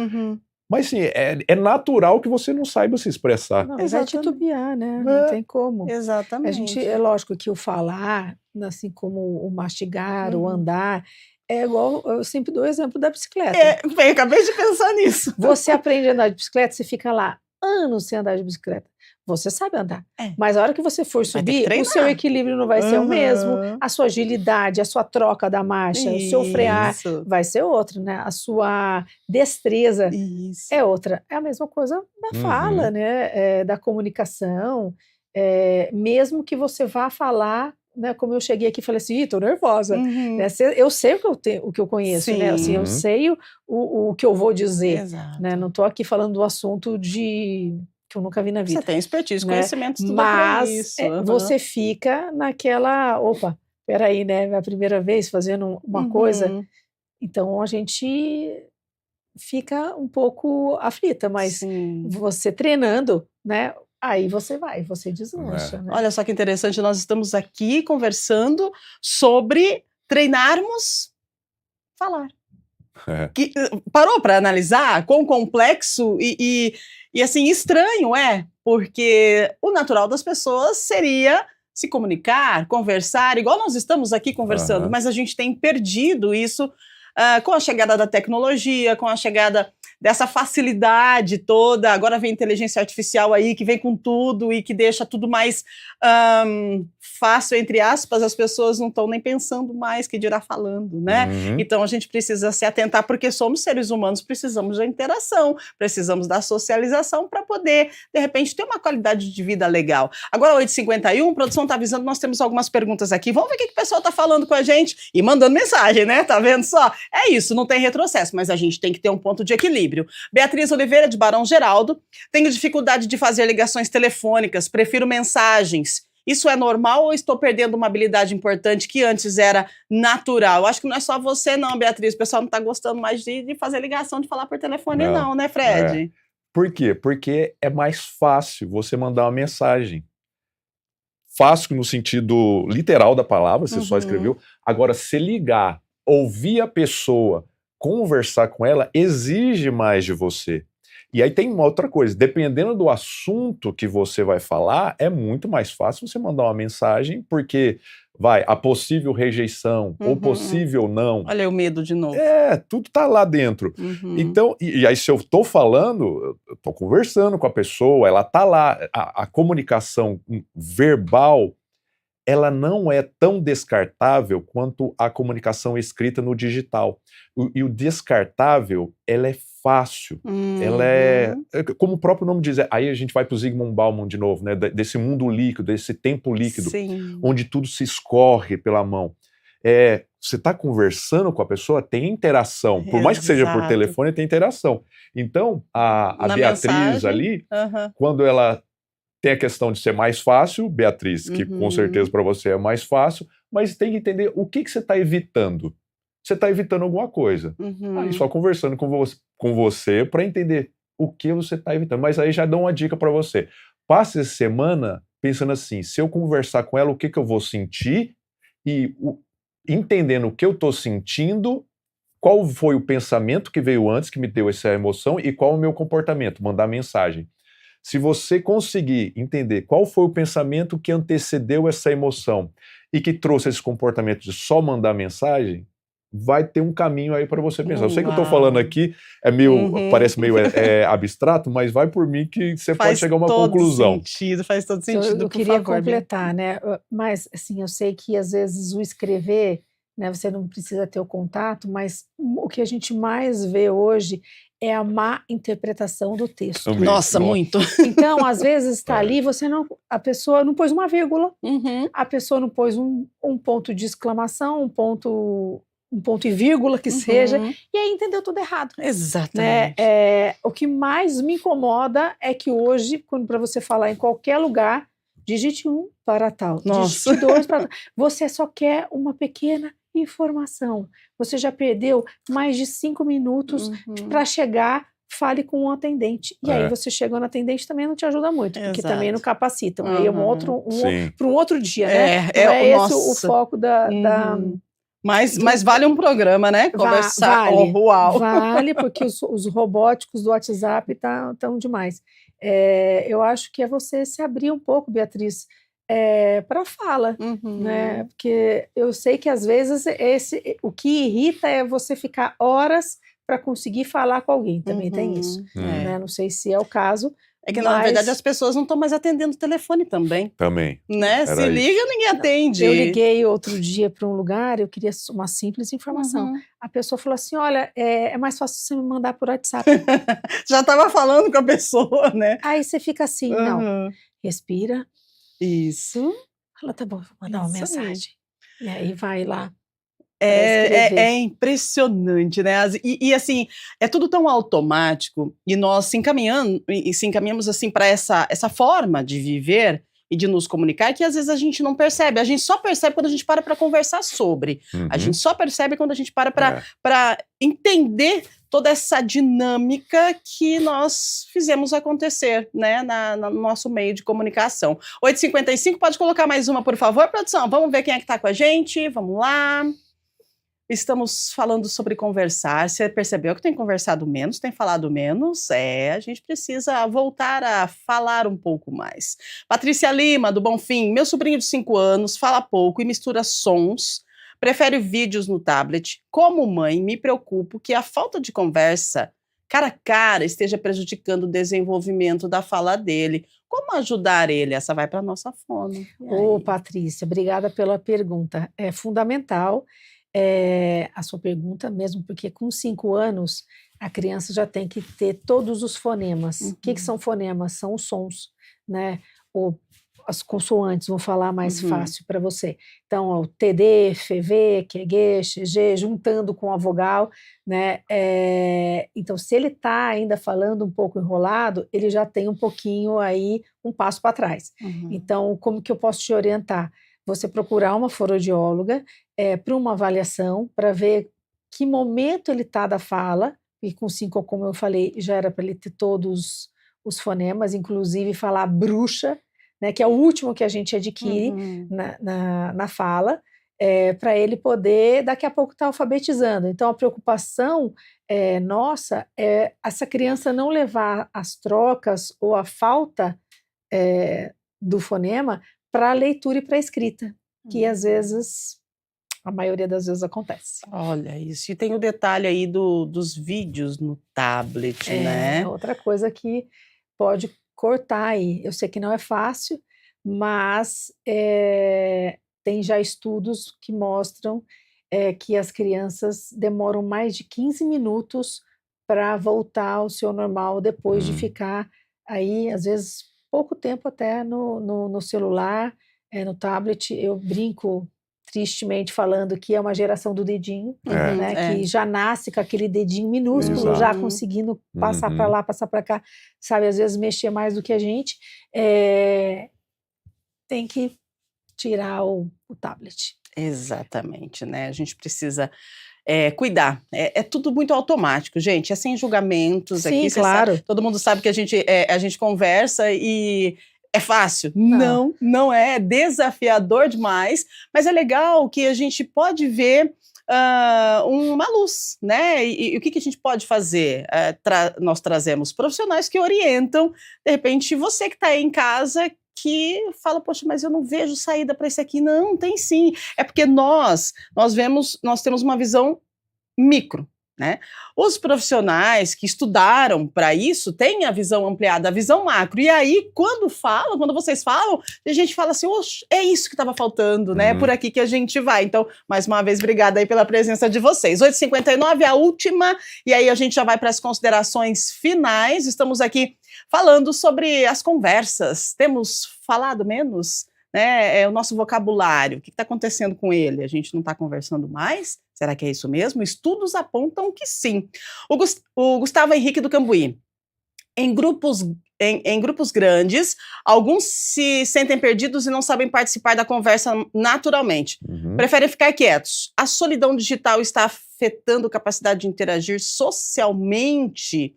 mas sim, é natural que você não saiba se expressar. Não, vai titubear, né? Não tem como. Exatamente. É lógico que o falar, assim como o mastigar, o andar, é igual, eu sempre dou o exemplo da bicicleta. Eu acabei de pensar nisso. Você aprende a andar de bicicleta, você fica lá anos sem andar de bicicleta. Você sabe andar, mas a hora que você for subir, o seu equilíbrio não vai ser o mesmo, a sua agilidade, a sua troca da marcha, o seu frear vai ser outro, né? A sua destreza é outra. É a mesma coisa da fala, né? Da comunicação, mesmo que você vá falar, né? Como eu cheguei aqui e falei assim, tô nervosa, né? Eu sei o que eu conheço, né? Assim, eu sei o que eu vou dizer, né? Não tô aqui falando do assunto que eu nunca vi na vida. Você tem expertise, né? conhecimento, tudo mas isso. Você fica naquela, opa, peraí, né? É a primeira vez fazendo uma coisa, então a gente fica um pouco aflita, mas você treinando, né? Aí você deslancha. Né? Olha só que interessante, nós estamos aqui conversando sobre treinarmos falar. Parou para analisar quão complexo e assim, estranho porque o natural das pessoas seria se comunicar, conversar, igual nós estamos aqui conversando, mas a gente tem perdido isso com a chegada da tecnologia, com a chegada dessa facilidade toda. Agora vem a inteligência artificial aí, que vem com tudo e que deixa tudo mais fácil, entre aspas, as pessoas não estão nem pensando mais, que dirá falando, né? Então a gente precisa se atentar, porque somos seres humanos, precisamos da interação, precisamos da socialização para poder, de repente, ter uma qualidade de vida legal. Agora, 8h51, a produção está avisando, nós temos algumas perguntas aqui. Vamos ver o que o pessoal está falando com a gente e mandando mensagem, né? Tá vendo só? É isso, não tem retrocesso, mas a gente tem que ter um ponto de equilíbrio. Beatriz Oliveira, de Barão Geraldo: tenho dificuldade de fazer ligações telefônicas, prefiro mensagens. Isso é normal ou estou perdendo uma habilidade importante que antes era natural? Acho que não é só você não, Beatriz, o pessoal não está gostando mais de fazer ligação, de falar por telefone não, né, Fred? Por quê? Porque é mais fácil você mandar uma mensagem. Fácil no sentido literal da palavra, você só escreveu. Agora, se ligar, ouvir a pessoa, conversar com ela, exige mais de você. E aí tem uma outra coisa, dependendo do assunto que você vai falar, é muito mais fácil você mandar uma mensagem, porque a possível rejeição, ou possível não. Olha o medo de novo. Tudo tá lá dentro. Então, e aí se eu tô falando, eu tô conversando com a pessoa, ela tá lá, a comunicação verbal, ela não é tão descartável quanto a comunicação escrita no digital. E o descartável, ela é fácil. Ela é, como o próprio nome diz, aí a gente vai para o Zygmunt Bauman de novo, né, desse mundo líquido, desse tempo líquido, onde tudo se escorre pela mão. Você está conversando com a pessoa, tem interação. Por mais que seja por telefone, tem interação. Então, a Beatriz mensagem, ali, quando ela tem a questão de ser mais fácil, Beatriz, que com certeza para você é mais fácil, mas tem que entender o que você está evitando. Você está evitando alguma coisa. Aí só conversando com você para entender o que você está evitando. Mas aí já dou uma dica para você. Passe essa semana pensando assim, se eu conversar com ela, o que eu vou sentir e entendendo o que eu estou sentindo, qual foi o pensamento que veio antes, que me deu essa emoção, e qual o meu comportamento, mandar mensagem. Se você conseguir entender qual foi o pensamento que antecedeu essa emoção e que trouxe esse comportamento de só mandar mensagem, vai ter um caminho aí para você pensar. Eu sei que eu estou falando aqui, parece meio abstrato, mas vai por mim que você pode chegar a uma conclusão. Faz todo sentido, eu queria completar, né? Mas, assim, eu sei que às vezes o escrever, né, você não precisa ter o contato, mas o que a gente mais vê hoje é a má interpretação do texto. Também. Nossa, muito. Então, às vezes está ali, a pessoa não pôs uma vírgula, a pessoa não pôs um ponto de exclamação, um ponto e vírgula que seja, e aí entendeu tudo errado. Exatamente. Né? O que mais me incomoda é que hoje, para você falar em qualquer lugar, digite 1 para tal, digite 2 para tal. Você só quer uma pequena informação. Você já perdeu mais de 5 minutos para chegar, fale com um atendente. E aí você chegou no atendente, também não te ajuda muito, porque também não capacitam. Aí é para um outro dia, né? Esse o foco da... Mas vale um programa, né? Conversar. Vale, porque os robóticos do WhatsApp estão demais. Eu acho que é você se abrir um pouco, Beatriz, para fala, né? Porque eu sei que às vezes o que irrita é você ficar horas para conseguir falar com alguém. Também tem isso. Né? Não sei se é o caso. É que, na verdade, as pessoas não estão mais atendendo o telefone também. Também. Né? Se liga, ninguém atende. Eu liguei outro dia para um lugar, eu queria uma simples informação. A pessoa falou assim, olha, é mais fácil você me mandar por WhatsApp. Já estava falando com a pessoa, né? Aí você fica assim, não, respira. Isso. Fala, tá bom, vou mandar uma mensagem. E aí vai lá. É impressionante, né? E assim, é tudo tão automático e nós se encaminhamos assim para essa forma de viver e de nos comunicar que às vezes a gente não percebe. A gente só percebe quando a gente para conversar sobre. A gente só percebe quando a gente para entender toda essa dinâmica que nós fizemos acontecer, né, no nosso meio de comunicação. 8h55, pode colocar mais uma, por favor, produção? Vamos ver quem é que está com a gente. Vamos lá. Estamos falando sobre conversar. Você percebeu que tem conversado menos, tem falado menos? A gente precisa voltar a falar um pouco mais. Patrícia Lima, do Bonfim. Meu sobrinho de 5 anos fala pouco e mistura sons, prefere vídeos no tablet. Como mãe, me preocupo que a falta de conversa cara a cara esteja prejudicando o desenvolvimento da fala dele. Como ajudar ele? Essa vai para a nossa fono. Patrícia, obrigada pela pergunta. É fundamental a sua pergunta mesmo, porque com 5 anos a criança já tem que ter todos os fonemas. O que são fonemas? São os sons, né? As consoantes, vou falar mais fácil para você. Então, o TD, FV, QG, XG, juntando com a vogal, né? Então, se ele está ainda falando um pouco enrolado, ele já tem um pouquinho aí, um passo para trás. Então, como que eu posso te orientar? Você procurar uma fonoaudióloga para uma avaliação, para ver que momento ele está da fala, e com 5, como eu falei, já era para ele ter todos os fonemas, inclusive falar bruxa, né, que é o último que a gente adquire na fala, para ele poder, daqui a pouco, estar alfabetizando. Então, a preocupação nossa é essa criança não levar as trocas ou a falta do fonema para a leitura e para a escrita, que às vezes, a maioria das vezes acontece. Olha isso, e tem o detalhe aí dos vídeos no tablet, né? Outra coisa que pode cortar aí. Eu sei que não é fácil, mas tem já estudos que mostram que as crianças demoram mais de 15 minutos para voltar ao seu normal depois de ficar aí, às vezes, pouco tempo até no celular, no tablet. Eu brinco tristemente falando que é uma geração do dedinho, né? É. Que já nasce com aquele dedinho minúsculo, Exato. já conseguindo passar para lá, passar para cá, sabe? Às vezes mexer mais do que a gente. Tem que tirar o tablet. Exatamente, né? A gente precisa cuidar. É tudo muito automático, gente. É sem julgamentos. Sim, aqui, claro. todo mundo sabe que a gente conversa e é fácil. Não é. É desafiador demais, mas é legal que a gente pode ver uma luz, né? E o que a gente pode fazer? Nós trazemos profissionais que orientam, de repente, você que está aí em casa, que fala, poxa, mas eu não vejo saída para isso aqui. Não, tem sim. É porque nós temos uma visão micro, né? Os profissionais que estudaram para isso têm a visão ampliada, a visão macro. E aí, quando vocês falam, a gente fala assim, oxe, é isso que estava faltando, né? É por aqui que a gente vai. Então, mais uma vez, obrigada aí pela presença de vocês. 8h59, a última, e aí a gente já vai para as considerações finais. Estamos aqui falando sobre as conversas. Temos falado menos, né? É o nosso vocabulário. O que está acontecendo com ele? A gente não está conversando mais? Será que é isso mesmo? Estudos apontam que sim. O Gustavo Henrique do Cambuí. Em grupos grandes, alguns se sentem perdidos e não sabem participar da conversa naturalmente. Preferem ficar quietos. A solidão digital está afetando a capacidade de interagir socialmente.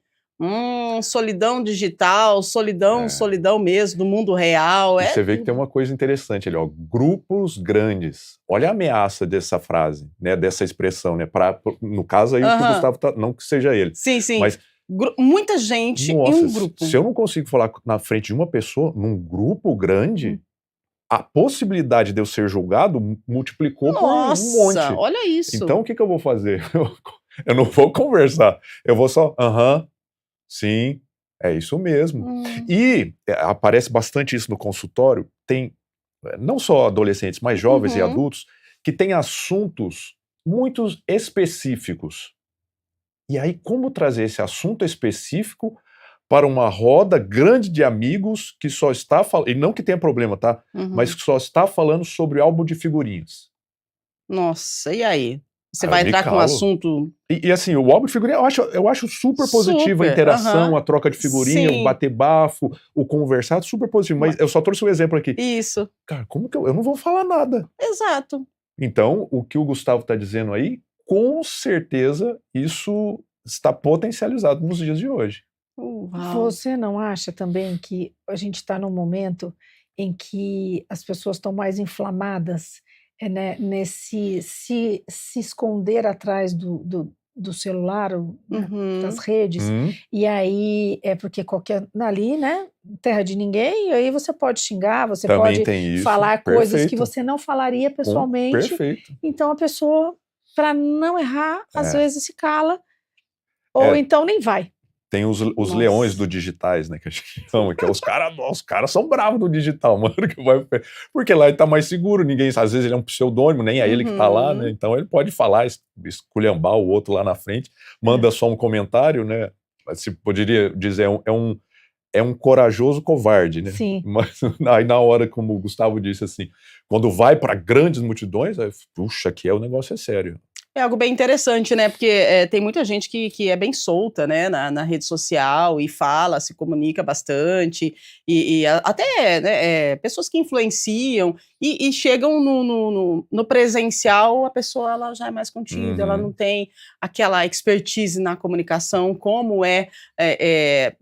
Solidão digital, solidão mesmo, do mundo real. E você vê que tem uma coisa interessante ali, ó, grupos grandes. Olha a ameaça dessa frase, né, dessa expressão, né, no caso aí o que o Gustavo tá, não que seja ele. Sim. Mas muita gente em um grupo. Se eu não consigo falar na frente de uma pessoa, num grupo grande, a possibilidade de eu ser julgado multiplicou por um monte. Olha isso. Então o que eu vou fazer? Eu não vou conversar, eu vou só, sim, é isso mesmo. E aparece bastante isso no consultório, tem não só adolescentes, mas jovens e adultos, que têm assuntos muito específicos. E aí, como trazer esse assunto específico para uma roda grande de amigos que só está falando, e não que tenha problema, tá? Mas que só está falando sobre álbum de figurinhas. Nossa, e aí? Você vai entrar com um assunto... E assim, o álbum de figurinha eu acho super positivo, a interação, a troca de figurinha, o bater bafo, o conversar, super positivo. Mas eu só trouxe um exemplo aqui. Isso. Cara, como que eu não vou falar nada? Exato. Então, o que o Gustavo está dizendo aí, com certeza, isso está potencializado nos dias de hoje. Você não acha também que a gente está num momento em que as pessoas estão mais inflamadas, né, nesse se esconder atrás do celular, das redes, e aí é porque ali, né, terra de ninguém, e aí você pode xingar, você também pode falar coisas que você não falaria pessoalmente. Perfeito. Então a pessoa, para não errar, às vezes se cala, ou então nem vai. Tem os leões do digitais, né, que a gente chama, que é os caras são bravos no digital, mano, porque lá ele tá mais seguro, ninguém, às vezes ele é um pseudônimo, nem é ele que tá lá, né, então ele pode falar, esculhambar o outro lá na frente, manda só um comentário, né, se poderia dizer, é um corajoso covarde, né? Sim. Mas aí na hora, como o Gustavo disse assim, quando vai para grandes multidões, puxa, que o negócio é sério. É algo bem interessante, né? Porque tem muita gente que é bem solta, né? Na rede social e fala, se comunica bastante. E até né, pessoas que influenciam e chegam no presencial, a pessoa ela já é mais contida, ela não tem aquela expertise na comunicação como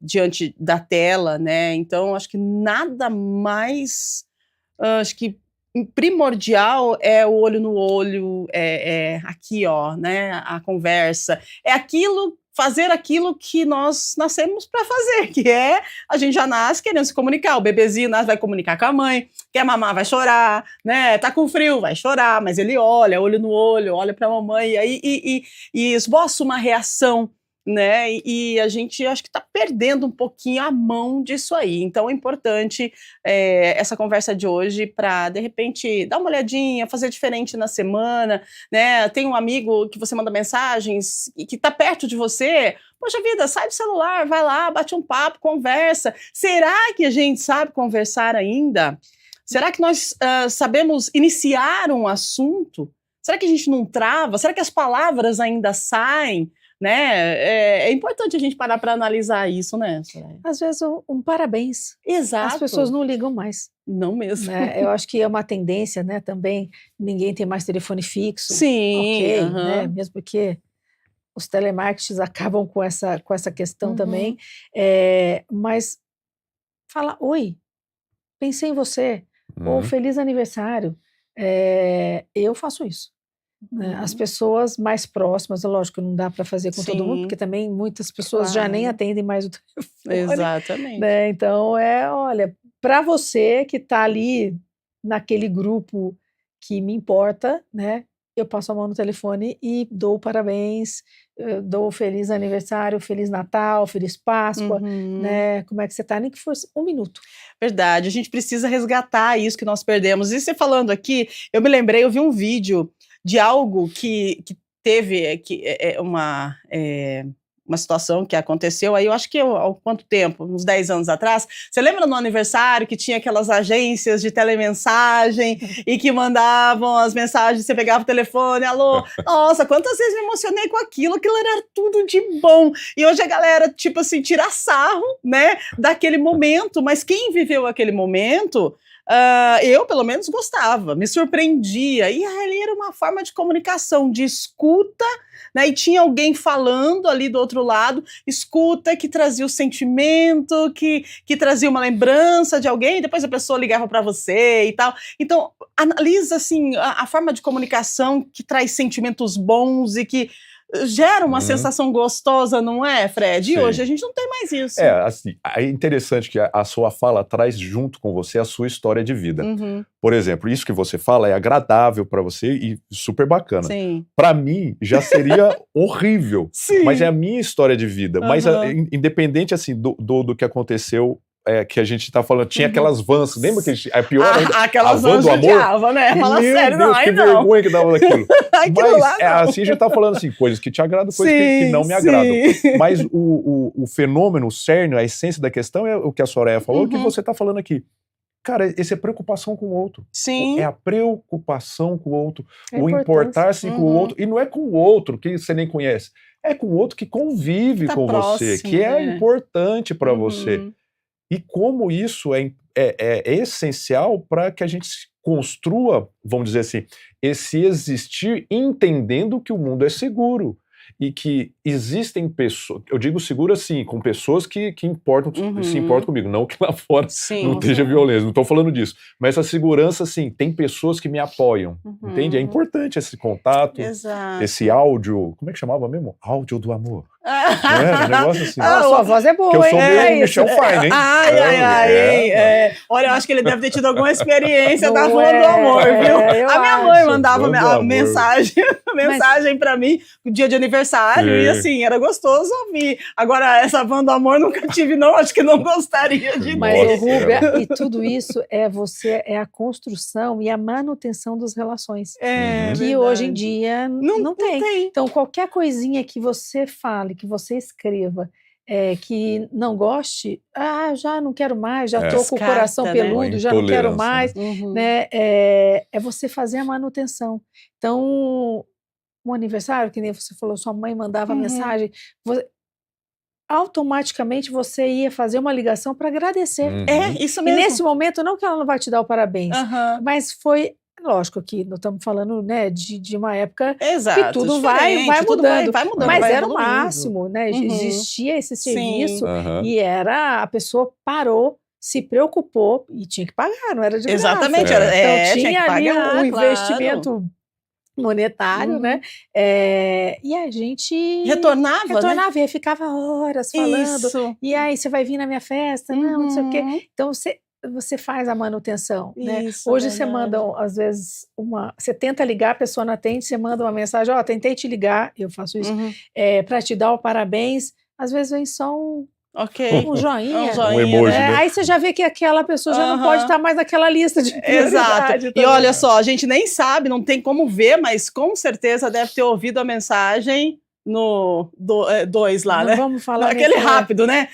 diante da tela, né? Então, acho que nada mais... acho que primordial é o olho no olho, aqui, ó, né, a conversa, fazer aquilo que nós nascemos para fazer, que a gente já nasce querendo se comunicar, o bebezinho nasce, vai comunicar com a mãe, quer mamar, vai chorar, né, tá com frio, vai chorar, mas ele olha, olho no olho, olha para a mamãe, e esboça uma reação, né, e a gente acho que está perdendo um pouquinho a mão disso aí, então é importante essa conversa de hoje para, de repente, dar uma olhadinha, fazer diferente na semana, né, tem um amigo que você manda mensagens e que está perto de você, poxa vida, sai do celular, vai lá, bate um papo, conversa, será que a gente sabe conversar ainda? Será que nós sabemos iniciar um assunto? Será que a gente não trava? Será que as palavras ainda saem? Né? É importante a gente parar para analisar isso, né, Soraya? Às vezes um parabéns. Exato. As pessoas não ligam mais. Não mesmo. Né? Eu acho que é uma tendência, né, também, ninguém tem mais telefone fixo. Sim. Ok, né? Mesmo porque os telemarketings acabam com essa questão também. Mas fala, oi, pensei em você, ou feliz aniversário. Eu faço isso. As pessoas mais próximas, lógico, não dá para fazer com todo mundo, porque também muitas pessoas já nem atendem mais o telefone. Exatamente. Né? Então, olha, para você que está ali naquele grupo que me importa, né? Eu passo a mão no telefone e dou parabéns, dou feliz aniversário, feliz Natal, feliz Páscoa, né? Como é que você está? Nem que fosse 1 minuto. Verdade, a gente precisa resgatar isso que nós perdemos. E você falando aqui, eu me lembrei, eu vi um vídeo de algo que teve uma situação que aconteceu aí, eu acho que há quanto tempo? Uns 10 anos atrás. Você lembra no aniversário que tinha aquelas agências de telemensagem e que mandavam as mensagens, você pegava o telefone, alô? Nossa, quantas vezes me emocionei com aquilo era tudo de bom. E hoje a galera, tipo assim, tira sarro, né, daquele momento, mas quem viveu aquele momento... eu, pelo menos, gostava, me surpreendia. E ali era uma forma de comunicação, de escuta, né? E tinha alguém falando ali do outro lado, escuta, que trazia o sentimento, que trazia uma lembrança de alguém, depois a pessoa ligava para você e tal. Então, analisa assim, a forma de comunicação que traz sentimentos bons e que gera uma sensação gostosa, não é, Fred? E hoje a gente não tem mais isso. Assim, é interessante que a sua fala traz junto com você a sua história de vida. Por exemplo, isso que você fala é agradável para você e super bacana. Para mim, já seria horrível, mas é a minha história de vida. Mas independente assim, do que aconteceu, que a gente tá falando, tinha aquelas vans, lembra que a pior ainda, aquelas a van do amor? judiava, né? Fala sério, Deus, que vergonha que dava daquilo. Mas lá, assim a gente tá falando assim, coisas que te agradam, coisas que não me agradam. Mas o fenômeno, o cerne, a essência da questão é o que a Soraya falou, que você tá falando aqui. Cara, esse é preocupação com o outro. É a preocupação com o outro, o importar-se com o outro, e não é com o outro que você nem conhece, é com o outro que convive com você, que é importante para você. E como isso é essencial para que a gente construa, vamos dizer assim, esse existir entendendo que o mundo é seguro. E que existem pessoas, eu digo seguro assim, com pessoas que importam, se importam comigo, não que lá fora não esteja violência, não estou falando disso. Mas essa segurança, assim, tem pessoas que me apoiam, entende? É importante esse contato, esse áudio, como é que chamava mesmo? Áudio do amor. Um negócio assim. A sua voz é boa, que eu sou meio Michel Fine, hein? Olha, eu acho que ele deve ter tido alguma experiência da Van do Amor, viu? A minha mãe mandava a mensagem pra mim no dia de aniversário e assim, era gostoso ouvir. Agora, essa Van do Amor nunca tive, não, acho que não gostaria de ter. Mas, Rúbia, e tudo isso é a construção e a manutenção das relações. Que hoje em dia não tem. Então, qualquer coisinha que você fale, que você escreva, que não goste, já não quero mais, já estou com o coração peludo, já não quero mais, né? É você fazer a manutenção. Então, um aniversário, que nem você falou, sua mãe mandava mensagem, automaticamente você ia fazer uma ligação para agradecer. Isso mesmo. E nesse momento, não que ela não vai te dar o parabéns, mas foi... Lógico que nós estamos falando, né, de uma época que tudo vai mudando, mas era o máximo, né? Existia esse serviço e a pessoa parou, se preocupou e tinha que pagar, não era de graça. Exatamente, então tinha que pagar, ali um investimento monetário, né? E a gente retornava, né? E ficava horas falando. E aí, você vai vir na minha festa? Não sei o quê. Então você faz a manutenção, né? Hoje você manda, às vezes, você tenta ligar, a pessoa não atende, você manda uma mensagem, tentei te ligar, eu faço isso, para te dar o parabéns, às vezes vem só um joinha. Um emoji, né? Aí você já vê que aquela pessoa já não pode estar mais naquela lista de prioridade. E olha só, a gente nem sabe, não tem como ver, mas com certeza deve ter ouvido a mensagem no 2 lá, Não né? vamos falar Aquele nesse- rápido, né?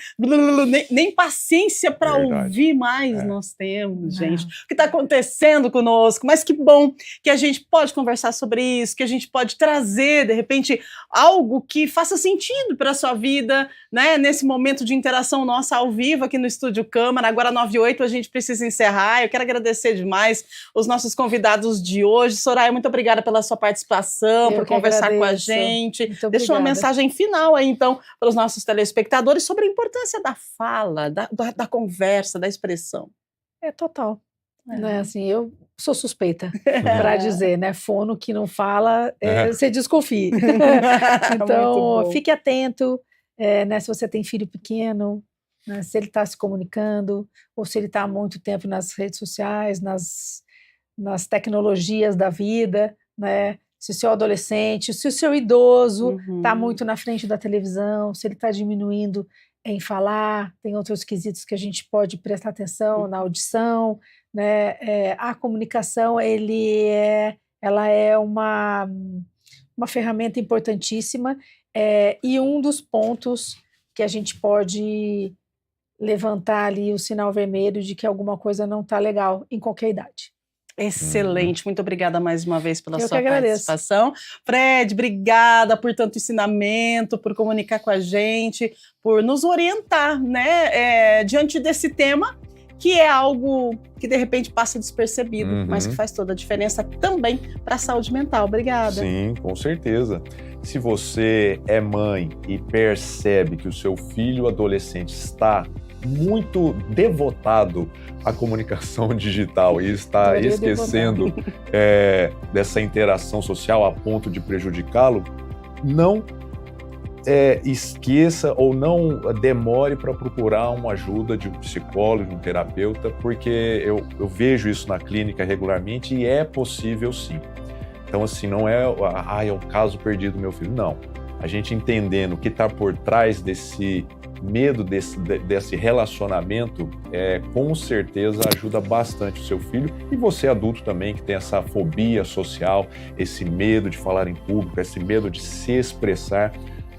Nem paciência para Verdade. ouvir mais nós temos, Não. gente. O que está acontecendo conosco? Mas que bom que a gente pode conversar sobre isso, que a gente pode trazer, de repente, algo que faça sentido para a sua vida, né? Nesse momento de interação nossa ao vivo aqui no Estúdio Câmara. Agora, 9h08, a gente precisa encerrar. Eu quero agradecer demais os nossos convidados de hoje. Soraya, muito obrigada pela sua participação, Eu por que conversar com a agradeço. gente. Muito Deixa uma obrigada. mensagem final aí, então, para os nossos telespectadores sobre a importância da fala, da conversa, da expressão. É total. É. Né? Assim, eu sou suspeita para dizer, né? Fono que não fala, você desconfie. Muito Então, bom. fique atento, né? Se você tem filho pequeno, né, se ele está se comunicando, ou se ele está há muito tempo nas redes sociais, nas tecnologias da vida, né? Se o seu adolescente, se o seu idoso está muito na frente da televisão, se ele está diminuindo em falar, tem outros quesitos que a gente pode prestar atenção na audição, né? A comunicação, ela é uma ferramenta importantíssima, e um dos pontos que a gente pode levantar ali o sinal vermelho de que alguma coisa não está legal em qualquer idade. Excelente, muito obrigada mais uma vez pela Eu sua que agradeço. participação. Fred, obrigada por tanto ensinamento, por comunicar com a gente, por nos orientar, né, diante desse tema, que é algo que de repente passa despercebido, mas que faz toda a diferença também para a saúde mental. Obrigada. Sim, com certeza. Se você é mãe e percebe que o seu filho adolescente está muito devotado à comunicação digital e está esquecendo dessa interação social a ponto de prejudicá-lo, não esqueça ou não demore para procurar uma ajuda de um psicólogo, de um terapeuta, porque eu vejo isso na clínica regularmente e é possível sim. Então, assim, não é o caso perdido do meu filho. Não. A gente entendendo o que está por trás desse medo, desse relacionamento, com certeza ajuda bastante o seu filho e você adulto também, que tem essa fobia social, esse medo de falar em público, esse medo de se expressar.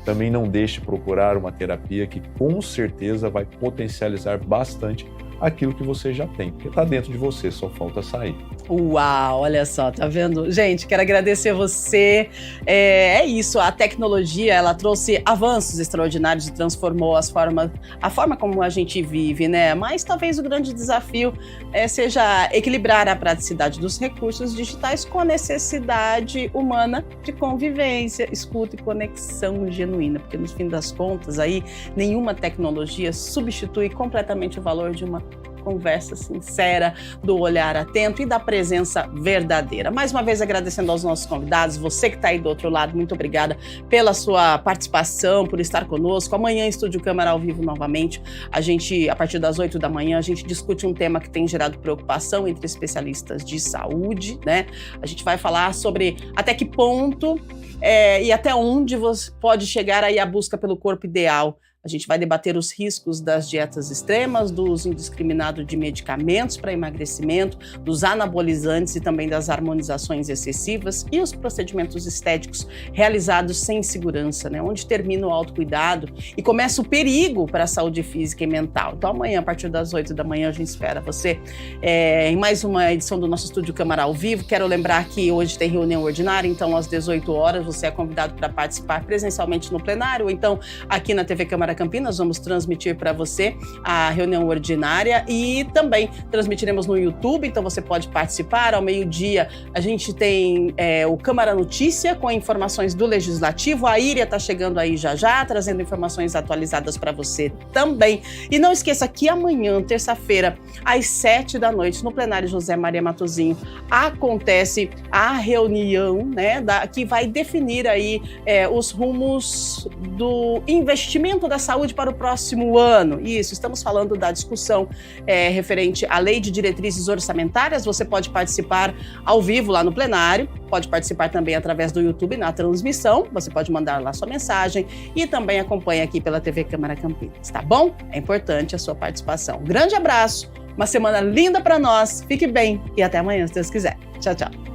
Também não deixe de procurar uma terapia que com certeza vai potencializar bastante aquilo que você já tem, porque está dentro de você, só falta sair. Uau, olha só, tá vendo? Gente, quero agradecer você. É isso, a tecnologia, ela trouxe avanços extraordinários e transformou a forma como a gente vive, né? Mas talvez o grande desafio seja equilibrar a praticidade dos recursos digitais com a necessidade humana de convivência, escuta e conexão genuína, porque no fim das contas aí nenhuma tecnologia substitui completamente o valor de uma conversa sincera, do olhar atento e da presença verdadeira. Mais uma vez agradecendo aos nossos convidados, você que está aí do outro lado, muito obrigada pela sua participação, por estar conosco. Amanhã, Estúdio Câmara ao vivo novamente. A partir das 8 da manhã, a gente discute um tema que tem gerado preocupação entre especialistas de saúde, né? A gente vai falar sobre até que ponto e até onde você pode chegar aí a busca pelo corpo ideal. A gente vai debater os riscos das dietas extremas, do uso indiscriminado de medicamentos para emagrecimento, dos anabolizantes e também das harmonizações excessivas e os procedimentos estéticos realizados sem segurança, né? Onde termina o autocuidado e começa o perigo para a saúde física e mental. Então amanhã, a partir das 8 da manhã, a gente espera você em mais uma edição do nosso Estúdio Câmara ao vivo. Quero lembrar que hoje tem reunião ordinária, então às 18 horas você é convidado para participar presencialmente no plenário, ou então aqui na TV Câmara Campinas, vamos transmitir para você a reunião ordinária e também transmitiremos no YouTube, então você pode participar. Ao meio-dia a gente tem o Câmara Notícia com informações do Legislativo. A Íria está chegando aí já, trazendo informações atualizadas para você também. E não esqueça que amanhã, terça-feira, às 7 da noite, no plenário José Maria Matosinho, acontece a reunião, né, que vai definir aí os rumos do investimento da saúde para o próximo ano. Isso, estamos falando da discussão referente à Lei de Diretrizes Orçamentárias. Você pode participar ao vivo lá no plenário, pode participar também através do YouTube na transmissão, você pode mandar lá sua mensagem e também acompanha aqui pela TV Câmara Campinas, tá bom? É importante a sua participação. Um grande abraço, uma semana linda para nós, fique bem e até amanhã, se Deus quiser. Tchau, tchau.